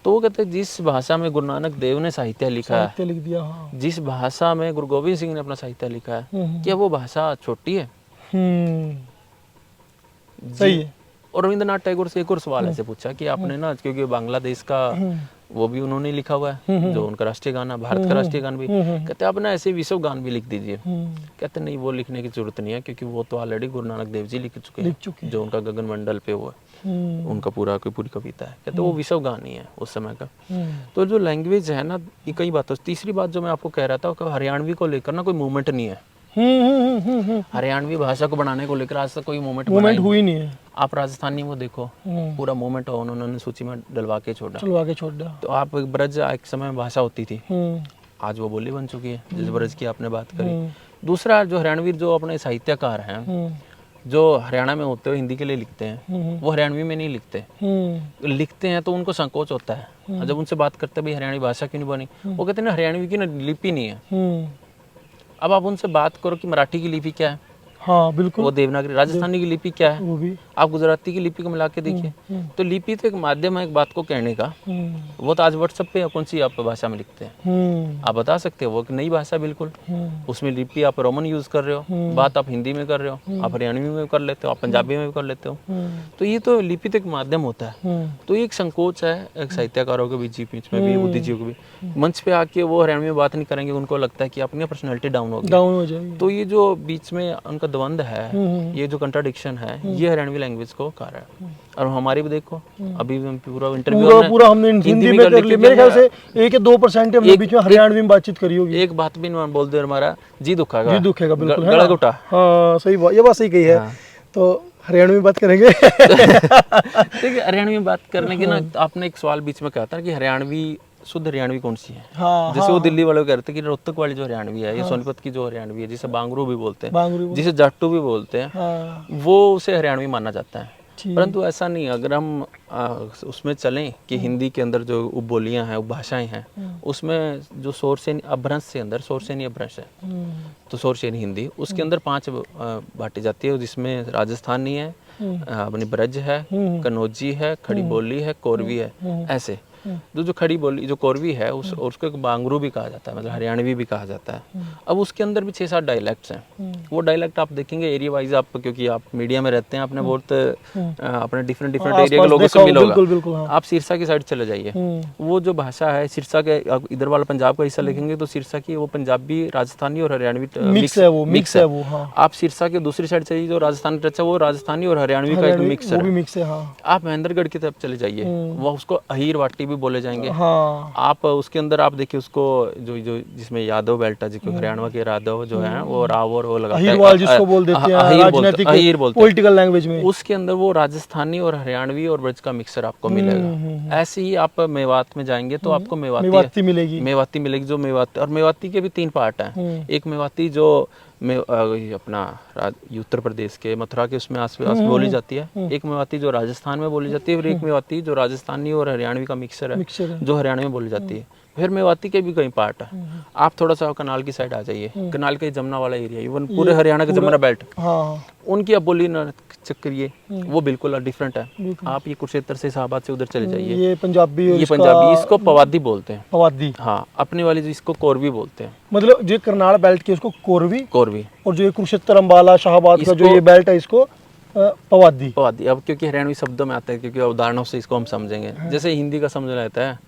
तो वो कहते जिस भाषा में गुरु नानक देव ने साहित्य लिखा है, लिख दिया, हाँ। जिस भाषा में गुरु गोविंद सिंह ने अपना साहित्य लिखा है, क्या वो भाषा छोटी है। सही है। और रविंद्रनाथ टैगोर से एक और सवाल ऐसे पूछा कि आपने ना, क्योंकि बांग्लादेश का वो भी उन्होंने लिखा हुआ है, जो उनका राष्ट्रीय गाना, भारत का राष्ट्रीय गान भी। कहते आप ना ऐसे विश्व गान भी लिख दीजिए। कहते नहीं वो लिखने की जरूरत नहीं है, क्योंकि वो तो ऑलरेडी गुरु नानक देव जी लिख चुके हैं, जो उनका गगन मंडल पे हुआ है, उनका पूरी कविता है। कहते वो विश्व गान ही है उस समय का। तो जो लैंग्वेज है ना, ये कई बातों। तीसरी बात जो मैं आपको कह रहा था, हरियाणवी को लेकर ना कोई मूवमेंट नहीं है। हरियाणवी भाषा को बनाने को लेकर आज तक कोई मूवमेंट हुई नहीं है। आप राजस्थानी में देखो, पूरा मूवमेंट उन्होंने सूची में डलवा के छोड़ा। तो आप ब्रज एक समय में भाषा होती थी, आज वो बोली बन चुकी है, जिस ब्रज की आपने बात करी। दूसरा जो हरियाणवी जो अपने साहित्यकार हैं, जो हरियाणा में होते हुए हिंदी के लिए लिखते हैं, वो हरियाणवी में नहीं लिखते। लिखते हैं तो उनको संकोच होता है। जब उनसे बात करते भाई हरियाणवी भाषा क्यों नहीं बनी, वो कहते हैं ना हरियाणवी की ना लिपि नहीं है। अब आप उनसे बात करो कि मराठी की लिपि क्या है, हाँ बिल्कुल, वो देवनागरी। राजस्थानी की लिपि क्या है, वो भी। आप गुजराती की लिपि को मिला के देखिए। तो लिपि तो एक माध्यम है एक बात को कहने का। वो तो आज व्हाट्सएप पे कौन सी आप भाषा में लिखते हैं, आप बता सकते हो, वो एक नई भाषा बिल्कुल। उसमें लिपि आप रोमन यूज कर रहे हो, बात आप हिंदी में कर रहे हो, आप हरियाणवी में कर लेते हो, आप पंजाबी में भी कर लेते हो। तो ये तो लिपि तो एक माध्यम होता है। तो ये एक संकोच है एक साहित्यकारों के बीच में भी, बुद्धिजीवियों के भी। मंच पे आके वो हरियाणवी में बात नहीं करेंगे, उनको लगता है कि अपनी पर्सनैलिटी डाउन हो जाएगी। तो ये जो बीच में उनका द्वंद है, ये जो कंट्राडिक्शन है, ये हरियाणवी लैंग्वेज को कारण है। और हमारी भी देखो, अभी पूरा इंटरव्यू हमने हिंदी में कर लिया। मेरे ख्याल से 1 या 2% हमने बीच में हरियाणवी में बातचीत करी होगी। एक बात भी नहीं बोल दे हमारा जी दुखेगा बिल्कुल, गला घुटा। हाँ सही बात, ये बात सही कही है। तो हरियाणवी में बात करेंगे। ठीक है, हरियाणवी में बात करने की ना, आपने एक सवाल बीच में कहा था कि हरियाणवी शुद्ध हरियाणवी कौन सी है। जैसे वो दिल्ली वाले कहते हैं कि रोहतक वाली जो हरियाणवी है, ये सोनीपत की जो हरियाणवी है, जिसे बांगरू भी बोलते हैं, जिसे जाट्टू भी बोलते हैं, वो उसे हरियाणवी माना जाता है। ठीक। परंतु ऐसा नहीं, अगर हम उसमें चलें कि हिंदी के अंदर जो उपबोलियां हैं, उपभाषाएं हैं, उसमें जो शोरसेनी अपभ्रंश से अंदर शोरसेनी अपभ्रंश है, तो शोरसेनी हिंदी उसके अंदर 5 बांटी जाती है, जिसमें राजस्थानी है, अपनी ब्रज है, कन्नौजी है, खड़ी बोली है, कोरवी है, ऐसे जो खड़ी बोली जो कोरवी है उसको एक बांगरू भी कहा जाता है, मतलब हरियाणवी भी कहा जाता है। अब उसके अंदर भी 6-7 डायलेक्ट्स हैं। वो डायलेक्ट आप देखेंगे एरिया वाइज, आप क्योंकि आप मीडिया में रहते हैं, आपने बहुत अपने डिफरेंट एरिया के लोगों से मिला होगा। आप सिरसा की साइड चले जाइए, वो जो भाषा है सिरसा के, इधर वाला पंजाब का हिस्सा लिखेंगे तो सिरसा की वो पंजाबी, राजस्थानी और हरियाणवी मिक्स है वो। आप सिरसा के दूसरी साइड से जो राजस्थानी टच है वो राजस्थानी और हरियाणवी का एक मिक्स है। आप महेंद्रगढ़ की तरफ चले जाइए, वो उसको अहीर वाटी बोले जाएंगे। आप उसके अंदर आप देखिए उसको जो जिसमें यादव बेल्ट है, जिसको हरियाणा के यादव जो है वो राव और वो लगाते हैं, जिसको बोल देते हैं अहीर बोलते हैं पॉलिटिकल लैंग्वेज में। उसके अंदर वो राजस्थानी और हरियाणवी और ब्रज का मिक्सर आपको मिलेगा। ऐसे ही आप मेवात में जाएंगे तो आपको मेवाती मिलेगी जो मेवाती, और मेवाती के भी 3 पार्ट हैं। एक मेवाती जो अपना उत्तर प्रदेश के मथुरा के उसमें आसपास बोली जाती है, एक मेवाती जो राजस्थान में बोली जाती है, और एक मेवाती जो राजस्थानी और हरियाणवी का मिक्सर है जो हरियाणा में बोली जाती है। फिर मेवाती के भी कई पार्ट है। आप थोड़ा सा कनाल की साइड आ जाइए, कनाल के जमुना वाला एरिया, इवन पूरे हरियाणा के जमुना बेल्ट, उनकी अब बोली न चेक करिए, वो बिल्कुल डिफरेंट है। आप ये कुरुक्षेत्र से इलाहाबाद से उधर चले जाइए, ये पंजाबी इसको पवादी बोलते हैं। पवादी, हाँ, अपने वाली जो इसको कोरवी बोलते हैं। मतलब जो करनाल बेल्ट की उसको कोरवी, और जो कुरुक्षेत्र, अंबाला, शाहबाद का जो ये बेल्ट है इसको पवादी। अब क्योंकि हरियाणवी शब्दों में आता है, क्योंकि उदाहरणों से इसको हम समझेंगे। जैसे हिंदी का समझ रहता है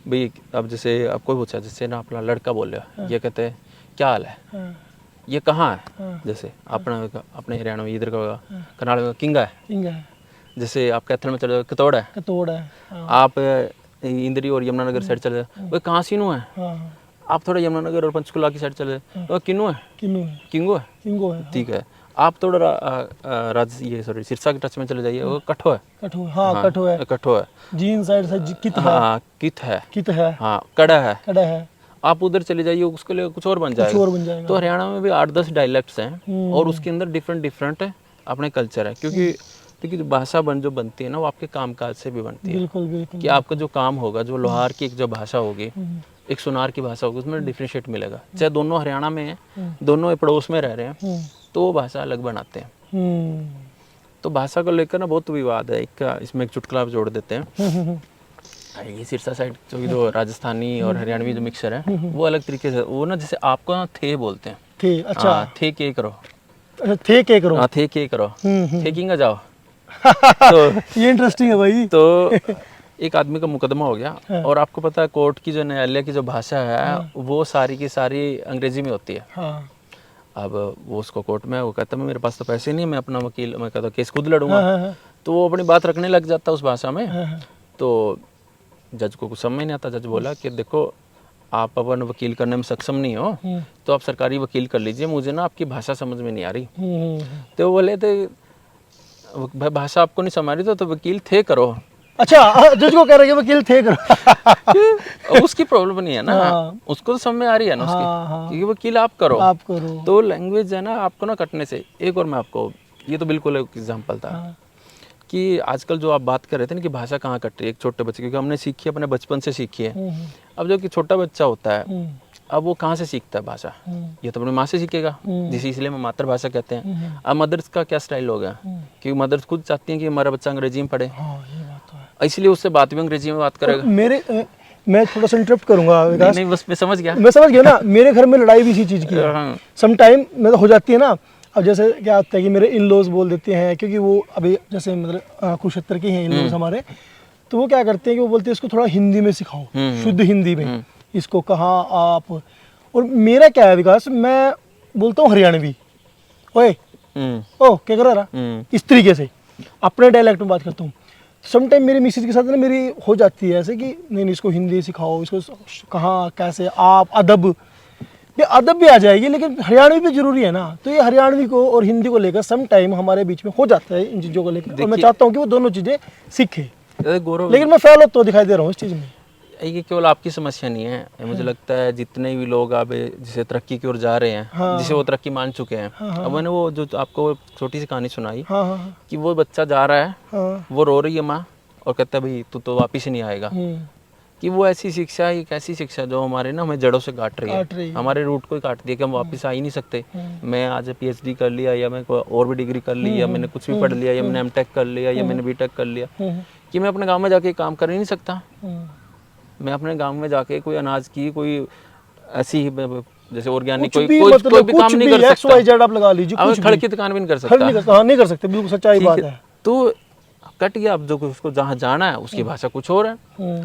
भाई, अब जैसे आपको पूछा, जैसे ना अपना लड़का बोले, ये कहते हैं क्या हाल है, ये कहाँ है, जैसे अपने हरियाणा में इधर का होगा, कर्नाटक में किंगा है। जैसे आप कैथल में चले जाओ कतोड़ है। आप इंद्री और यमुनानगर साइड चले जाओ, वो कहाँ सीनू है। आप थोड़ा यमुनानगर और पंचकुला की साइड चले जाओ, वो किन्नू है, किंगो है। ठीक है। आप थोड़ा सिरसा के टच में चले जाइए, वो कठो है। कठो है। जीन साइड से कित है। हाँ, कड़ा है। आप उधर चले जाइए, उसके लिए कुछ और बन जाएगा। तो हरियाणा में भी 8-10 डायलेक्ट्स हैं, और उसके अंदर डिफरेंट अपने कल्चर है। क्योंकि जो भाषा जो बनती है ना, वो आपके कामकाज से भी बनती है। बिल्कुल। कि आपका जो काम होगा, जो लोहार की एक जो भाषा होगी, एक सुनार की भाषा होगी, उसमें डिफरेंशिएट मिलेगा। चाहे दोनों हरियाणा में हैं, दोनों पड़ोस में रह रहे हैं, तो वो भाषा अलग बनाते हैं। तो भाषा को लेकर ना बहुत विवाद है। इसमें एक चुटकुला जोड़ देते हैं। ये सिरसा साइड जो राजस्थानी और हरियाणवी जो मिक्सर है, वो अलग तरीके से, वो ना जैसे आपको ना थे बोलते हैं। थे के करो, थे के करो, थेकिंग जाओ। तो ये इंटरेस्टिंग है भाई। तो एक आदमी का मुकदमा हो गया, और आपको पता है कोर्ट की जो न्यायालय की जो भाषा है, वो सारी की सारी अंग्रेजी में होती है। अब वो उसको कोर्ट में, वो कहता है मेरे पास तो पैसे नहीं है, मैं अपना वकील, मैं कहता केस खुद लड़ूंगा। तो वो अपनी बात रखने लग जाता उस भाषा में। तो जज को कुछ समझ नहीं आता। जज बोला कि देखो, आप अपन वकील करने में सक्षम नहीं हो, तो आप सरकारी वकील कर लीजिए, मुझे ना आपकी भाषा समझ में नहीं आ रही। तो वो बोले थे भाई भाषा आपको नहीं समझ रही तो वकील थे करो। अच्छा, जज को कह रहे हैं वकील थे करो। उसकी प्रॉब्लम नहीं है ना, उसको तो समझ में आ रही है ना उसकी, क्योंकि वकील आप करो। तो लैंग्वेज है ना, आपको ना कटने से। एक और मैं आपको, ये तो बिल्कुल एक एग्जाम्पल था कि आजकल जो आप बात कर रहे थे ना कि भाषा कहाँ कट रही है एक छोटे बच्चे, क्योंकि हमने सीखी अपने बचपन से सीखी है। अब जो कि छोटा बच्चा होता है, अब वो कहाँ से सीखता है भाषा, ये तो अपनी माँ से सीखेगा, जिसे इसलिए हम मातृभाषा कहते हैं। अब मदर्स का क्या स्टाइल हो गया, क्योंकि मदर्स खुद चाहती हैं कि हमारा बच्चा अंग्रेजी में पढ़े, इसलिए उससे बात भी अंग्रेजी में बात करेगा। मैं थोड़ा सा इंटरप्ट करूंगा विकास। नहीं, बस मैं समझ गया ना। मेरे घर में लड़ाई भी इसी चीज़ की है। सम टाइम में हो जाती है ना। अब जैसे क्या होता है कि मेरे इन लॉज बोल देते हैं, क्योंकि वो अभी जैसे मतलब कुरुक्षेत्र के हैं इन लॉज हमारे, तो वो क्या करते हैं कि वो बोलते हैं इसको थोड़ा हिंदी में सिखाओ, शुद्ध हिंदी में इसको कहाँ आप। और मेरा क्या है विकास, मैं बोलता हूँ हरियाणवी, ओए ओ क्या कर रहा, इस तरीके से अपने डायलेक्ट में बात करता हूँ। समटाइम मेरी मिसेज के साथ ना मेरी हो जाती है ऐसे कि नहीं इसको हिंदी सिखाओ, इसको कहाँ कैसे आप अदब, ये अदब भी आ जाएगी, लेकिन हरियाणवी भी जरूरी है ना। तो ये हरियाणवी को और हिंदी को लेकर सम टाइम हमारे बीच में हो जाता है इन चीज़ों को लेकर, और मैं चाहता हूँ कि वो दोनों चीज़ें सीखे। लेकिन मैं फेल तो दिखाई दे रहा हूँ इस चीज़ में। ये केवल आपकी समस्या नहीं है, ये मुझे लगता है जितने भी लोग अब जिसे तरक्की की ओर जा रहे हैं, जिसे वो तरक्की मान चुके हैं। अब मैंने वो जो आपको छोटी सी कहानी सुनाई कि वो बच्चा जा रहा है, वो रो रही है माँ और कहता है भाई तू तो वापिस ही नहीं आएगा। कि वो ऐसी शिक्षा, एक ऐसी शिक्षा जो हमारे ना हमें जड़ों से काट रही है, हमारे रूट को ही काटती है कि हम वापस आ ही नहीं सकते। मैं आज PhD कर लिया या मैं कोई और भी डिग्री कर ली या मैंने कुछ भी पढ़ लिया या मैंने M.Tech कर लिया या मैंने B.Tech कर लिया, कि मैं अपने गांव में जाके काम कर ही नहीं सकता। मैं अपने गांव में जाके कोई अनाज की कोई ऐसी जैसे ऑर्गेनिक कोई भी काम नहीं कर सकता। आप लगा लीजिए, अब खड़ की दुकान भी नहीं कर सकता। नहीं कर सकते, बिल्कुल सच्चाई बात है। तो कट गया। अब जो उसको जहाँ जाना है उसकी भाषा कुछ और है,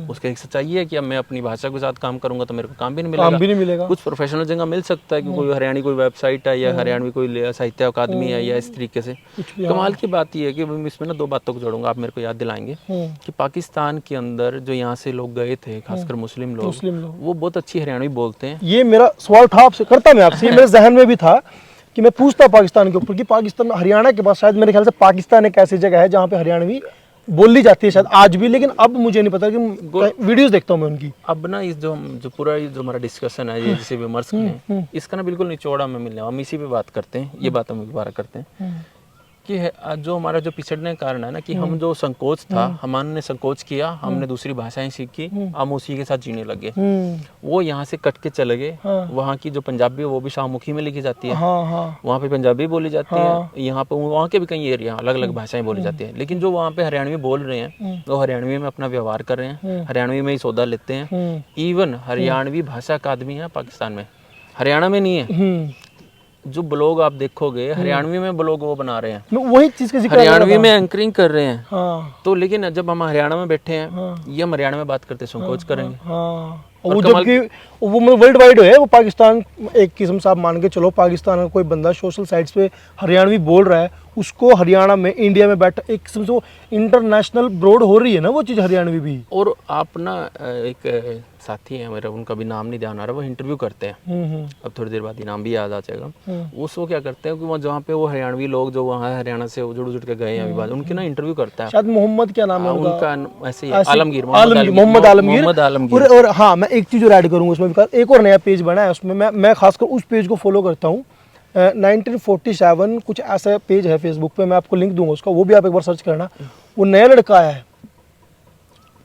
उसकी एक सच्चाई है कि अब मैं अपनी भाषा के साथ काम करूंगा तो मेरे को काम भी नहीं मिलेगा। कुछ प्रोफेशनल जगह मिल सकता है कि कोई हरियाणी कोई वेबसाइट है या हरियाणवी कोई साहित्य अकादमी है या इस तरीके से। कमाल की बात यह है कि इसमें ना दो बातों को जोड़ूंगा, आप मेरे को याद दिलाएंगे कि पाकिस्तान के अंदर जो यहाँ से लोग गए थे, खासकर मुस्लिम लोग, वो बहुत अच्छी हरियाणवी बोलते हैं। ये मेरा सवाल था आपसे, करता मैं आपसे, मेरे जहन में भी था कि मैं पूछता पाकिस्तान के ऊपर कि पाकिस्तान, हरियाणा के बाद शायद मेरे ख्याल से पाकिस्तान एक ऐसी जगह है जहाँ पे हरियाणवी बोली जाती है शायद आज भी, लेकिन अब मुझे नहीं पता कि वीडियोस देखता हूँ मैं उनकी। अब ना इस जो पूरा जो हमारा डिस्कशन है, ये जिसे विमर्श करें, इसका ना बिल्कुल निचोड़ा में मिलने, हम इसी पे बात करते हैं, ये बात हम दोबारा करते हैं कि जो हमारा जो पिछड़ने का कारण है ना कि हम जो संकोच था, हमने संकोच किया, हमने दूसरी भाषाएं सीखी, हम उसी के साथ जीने लगे। वो यहाँ से कट के चले गए। वहाँ की जो पंजाबी है वो भी शाहमुखी में लिखी जाती है, वहाँ पे पंजाबी बोली जाती है, यहाँ पे वहाँ के भी कई एरिया अलग अलग भाषाएं बोली जाती है। लेकिन जो वहाँ पे हरियाणवी बोल रहे हैं वो हरियाणवी में अपना व्यवहार कर रहे हैं, हरियाणवी में ही सौदा लेते हैं। इवन हरियाणवी भाषा अकादमी है पाकिस्तान में, हरियाणा में नहीं है। जो ब्लॉग आप देखोगे हरियाणवी में ब्लॉग वो बना रहे हैं, वही चीज का जिक्र हरियाणवी में एंकरिंग कर रहे हैं। तो लेकिन जब हम हरियाणा में बैठे हैं, ये हम हरियाणा में बात करते संकोच करेंगे। वो जबकि वो वर्ल्ड वाइड है, वो पाकिस्तान एक किस्म से आप मान के चलो, पाकिस्तान का कोई बंदा सोशल साइट्स पे हरियाणवी बोल रहा है, उसको हरियाणा में, इंडिया में बैठा एक किस्म से वो इंटरनेशनल ब्रॉड हो रही है ना वो चीज़ हरियाणवी भी। और आप ना एक साथी है मेरा, उनका भी नाम नहीं ध्यान आ रहा, वो इंटरव्यू करते हैं, अब थोड़ी देर बाद ही नाम भी याद आ जाएगा। उसको क्या करते हैं कि वहाँ जहाँ पे वो हरियाणवी लोग जो वहाँ हरियाणा से जुड़ के गए हैं अभी बाद, उनके ना इंटरव्यू करता है। शायद मोहम्मद क्या नाम है उनका, ऐसे ही आलमगीर, मोहम्मद आलमगीर। और हाँ, मैं एक चीज़ और ऐड करूँगा उसमें, एक और नया पेज बना है उसमें, मैं खासकर उस पेज को फॉलो करता हूँ। 1947 कुछ ऐसा पेज है फेसबुक पे, मैं आपको लिंक दूंगा उसका, वो भी आप एक बार सर्च करना। वो नया लड़का आया है,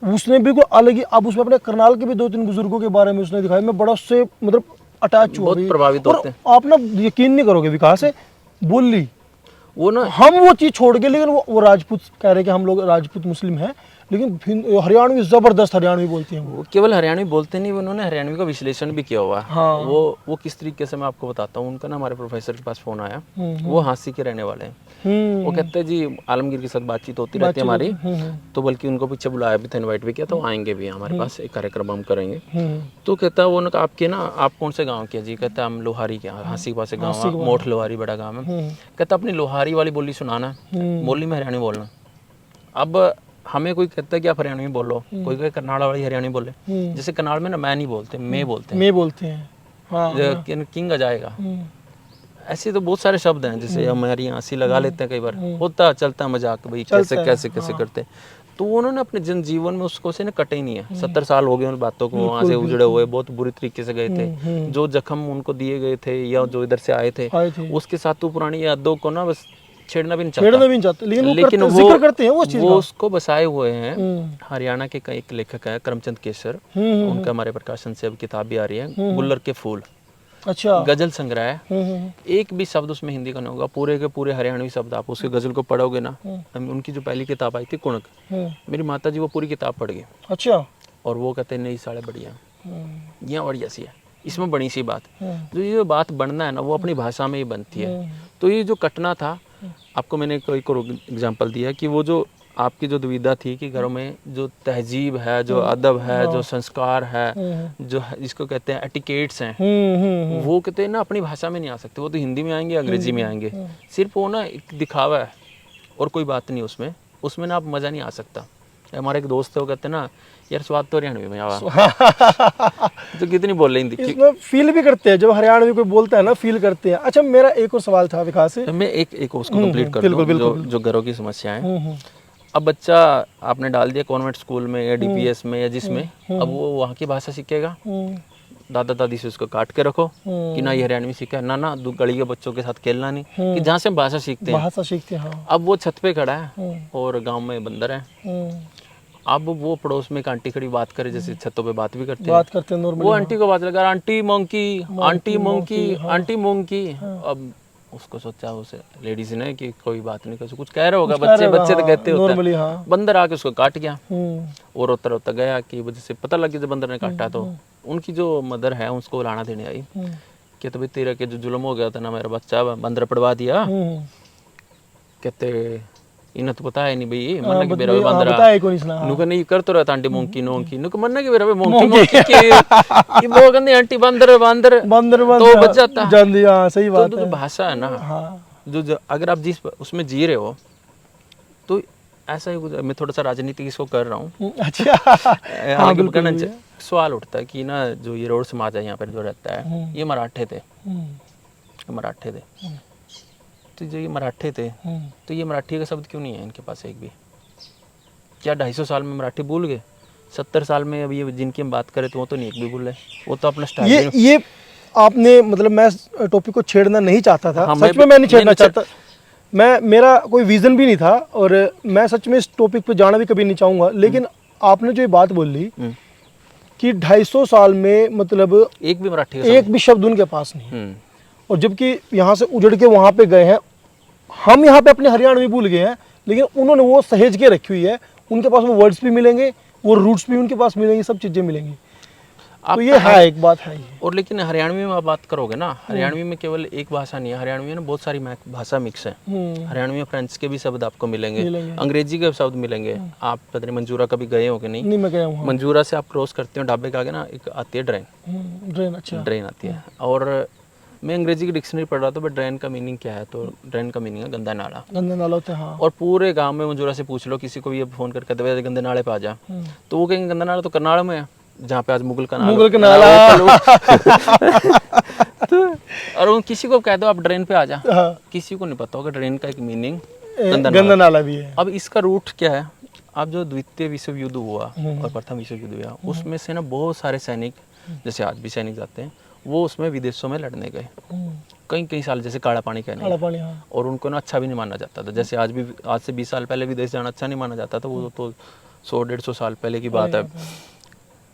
उसने बिल्कुल अलग ही, अब उसमें अपने करनाल के भी 2-3 बुजुर्गों के बारे में उसने दिखाया। मैं बड़ा उससे मतलब अटैच हुआ, बहुत प्रभावित होते हैं। आप ना यकीन नहीं करोगे, विकास है बोली वो ना, हम वो चीज़ छोड़ के, लेकिन वो राजपूत कह रहे कि हम लोग राजपूत मुस्लिम हैं, लेकिन हरियाणवी जबरदस्त हरियाणवी बोलती हैं। वो केवल हरियाणवी बोलते नहीं, उन्होंने हरियाणवी का विश्लेषण भी किया हुआ है। हाँ। वो किस तरीके से, मैं आपको बताता हूँ। उनका ना हमारे प्रोफेसर के पास फोन आया, वो हाँसी के रहने वाले हैं। वो कहते हैं जी आलमगीर के साथ बातचीत होती रहती है हमारी, तो बल्कि उनको पीछे बुलाया भी था, इन्वाइट भी किया, तो आएंगे भी हमारे पास, एक कार्यक्रम हम करेंगे। तो कहता है वो, आपके ना, आप कौन से गाँव के? जी कहता है हम लोहारी के, हाँसी के पास गाँव, मोठ लोहारी बड़ा गाँव है। कहता अपनी लोहारी वाली बोली सुनाना, बोली में हरियाणवी बोलना। अब हमें कोई कहता है कि आप हरियाणवी बोलो, कोई कोई कर्नाटक वाली हरियाणवी बोले। जैसे कर्नाटक में ना मैं नहीं बोलते, मैं बोलते हैं, हाँ, किंग आ जाएगा। ऐसे तो बहुत सारे शब्द हैं, जैसे हमारी हंसी लगा लेते हैं, कई बार होता चलता मजाक, भाई कैसे करते। तो उन्होंने अपने जनजीवन में उसको से ना कटे ही नहीं है। 70 साल हो गए उन बातों को, वहाँ से उजड़े हुए, बहुत बुरी तरीके से गए थे। जो जख्म उनको दिए गए थे या जो इधर से आए थे, उसके साथ तो पुरानी यादों को ना बस छेड़ना भी नहीं चाहते, लेकिन वो करते हैं वो चीज़, वो उसको बसाए हुए हैं। हरियाणा के एक लेखक है करमचंद केसर, उनका हमारे प्रकाशन से अब किताब भी आ रही है, गुल्लर के फूल, अच्छा, गजल संग्रह है। एक भी शब्द उसमें हिंदी का नहीं होगा, पूरे के पूरे हरियाणवी शब्द। आप उसके गजल को पढ़ोगे ना, उनकी जो पहली किताब आई थी कुणक, मेरी माता जी वो पूरी किताब पढ़ गई। अच्छा। और वो कहते हैं नहीं साढ़े बढ़िया, यहाँ बढ़िया सी है, इसमें बड़ी सी बात। जो ये बात बनना है ना, वो अपनी भाषा में ही बनती है। तो ये जो कटना था, आपको मैंने एक और एग्जाम्पल दिया कि वो जो आपकी जो दुविधा थी कि घरों में जो तहजीब है, जो अदब है, जो संस्कार है, जो जिसको कहते हैं एटिकेट्स हैं, वो कहते हैं ना अपनी भाषा में नहीं आ सकते। वो तो हिंदी में आएंगे, अंग्रेजी में आएंगे। सिर्फ वो ना एक दिखावा है और कोई बात नहीं उसमें ना आप मज़ा नहीं आ सकता। हमारे एक दोस्त है, वो कहते हैं ना यार स्वाद तो हरियाणवी में आवा तो कितनी बोल रही थी, इसमें फील भी करते हैं जब हरियाणवी कोई बोलता है ना, फील करते हैं। अच्छा, मेरा एक और सवाल था विकास से, मैं एक उसको कंप्लीट कर दूं, जो घरों की समस्याएं। अब बच्चा आपने डाल दिया कॉन्वेंट स्कूल में या डीपीएस में या जिसमें, अब वो वहाँ की भाषा सीखेगा। दादा दादी से उसको काट के रखो कि ना ये हरियाणवी सीखा है, ना गली के बच्चों के साथ खेलना नहीं, कि जहाँ से हम भाषा सीखते हैं। हाँ। अब वो छत पे खड़ा है और गांव में बंदर है। अब वो पड़ोस में एक आंटी खड़ी बात करे, जैसे छतों पे बात भी करते हैं नॉर्मली, वो आंटी को बात लगा, aunty monkey, aunty monkey, aunty monkey. अब उसको सोचा उसे लेडीज ने कि कोई बात नहीं, कुछ कह रहा होगा, बच्चे तो कहते होते हैं। बंदर आके उसको काट गया और रोता रोता गया कि वजह से पता लग गया जब बंदर ने काटा। तो उनकी जो मदर है उसको लाना देने आई कि तो भाई तेरा के जो जुल्म हो गया था ना, मेरा बच्चा बंदर पड़वा दिया। कहते इन्हें तो पता है नहीं भाई, मन्ना की मेरा बंदर नुका नहीं कर तो रहता आंटी मोंकी नोंकी नुका मन्ना की मेरा मोंकी मोंकी के ये वो कहते आंटी बंदर बंदर बंदर तो बच जाता जल्दी। हां सही बात है। तो जो भाषा है ना, जो अगर आप जिस उसमें जी रहे हो तो ऐसा ही कुछ। मैं थोड़ा सा राजनीति इसको कर रहा हूँ। अच्छा आगे कहना सवाल उठता है कि ना जो ये रोड समाज है यहाँ पर जो रहता है, ये मराठे थे, मराठे थे। तो जो ये मराठे थे तो ये मराठी का शब्द क्यों नहीं है इनके पास एक भी? क्या 250 साल में मराठी भूल गए? 70 साल में अब ये जिनकी हम बात करें तो वो तो नहीं एक भी भूल रहे। वो तो अपना स्टाइल ये आपने मतलब मैं टॉपिक को छेड़ना नहीं चाहता था। हाँ, सच में मैं नहीं छेड़ना चाहता, मेरा कोई विजन भी नहीं था और मैं सच में इस टॉपिक पे जाना भी कभी नहीं चाहूँगा। लेकिन आपने जो ये बात बोली कि 250 साल में मतलब एक भी शब्द उनके पास नहीं, और जबकि यहाँ से उजड़ के वहाँ पे गए हैं, हम यहाँ पे अपने हरियाणवी भूल गए हैं, लेकिन उन्होंने वो सहेज के रखी हुई है। उनके पास वो वर्ड्स भी मिलेंगे, वो रूट्स भी उनके पास मिलेंगी, सब चीज़ें मिलेंगी। तो ये है एक बात है ये। और लेकिन हरियाणवी में आप बात करोगे ना, हरियाणवी में केवल एक भाषा नहीं है, हरियाणवी में बहुत सारी भाषा मिक्स है। हरियाणवी में फ्रेंच के भी शब्द आपको मिलेंगे, अंग्रेजी के शब्द मिलेंगे। आप पता नहीं मंजूरा कभी गए हो कि नहीं? नहीं मैं गया हूँ। मंजूरा से आप क्रॉस करते हो ढाबे के आगे ना एक आती है ड्रेन, अच्छा ड्रेन आती है। और मैं अंग्रेजी की डिक्शनरी पढ़ रहा था, बट ड्रेन का मीनिंग क्या है? तो ड्रेन का मीनिंग है गंदा नाला। गंदा नाला होता है, हाँ। और पूरे गांव में मंजूरा से पूछ लो, किसी को भी ये फोन करके कहते गंदे नाले पे आ जा, तो वो कहेंगे गंदा नाला तो करनाल में है, जहाँ पे आज मुगल का नाला। तो और किसी को कह दो आप ड्रेन पे आ जा, किसी को नहीं पता होगा ड्रेन का एक मीनिंग गंदा नाला भी है। अब इसका रूट क्या है? अब जो द्वितीय विश्व युद्ध हुआ और प्रथम विश्व युद्ध हुआ, उसमें से ना बहुत सारे सैनिक, जैसे आज भी सैनिक जाते हैं, वो उसमें विदेशों में लड़ने गए कई साल, जैसे काला पानी कहने, हाँ। और उनको ना अच्छा भी नहीं माना जाता था। जैसे आज से 20 साल पहले विदेश जाना अच्छा नहीं माना जाता था, वो तो 100-150 साल पहले की बात है।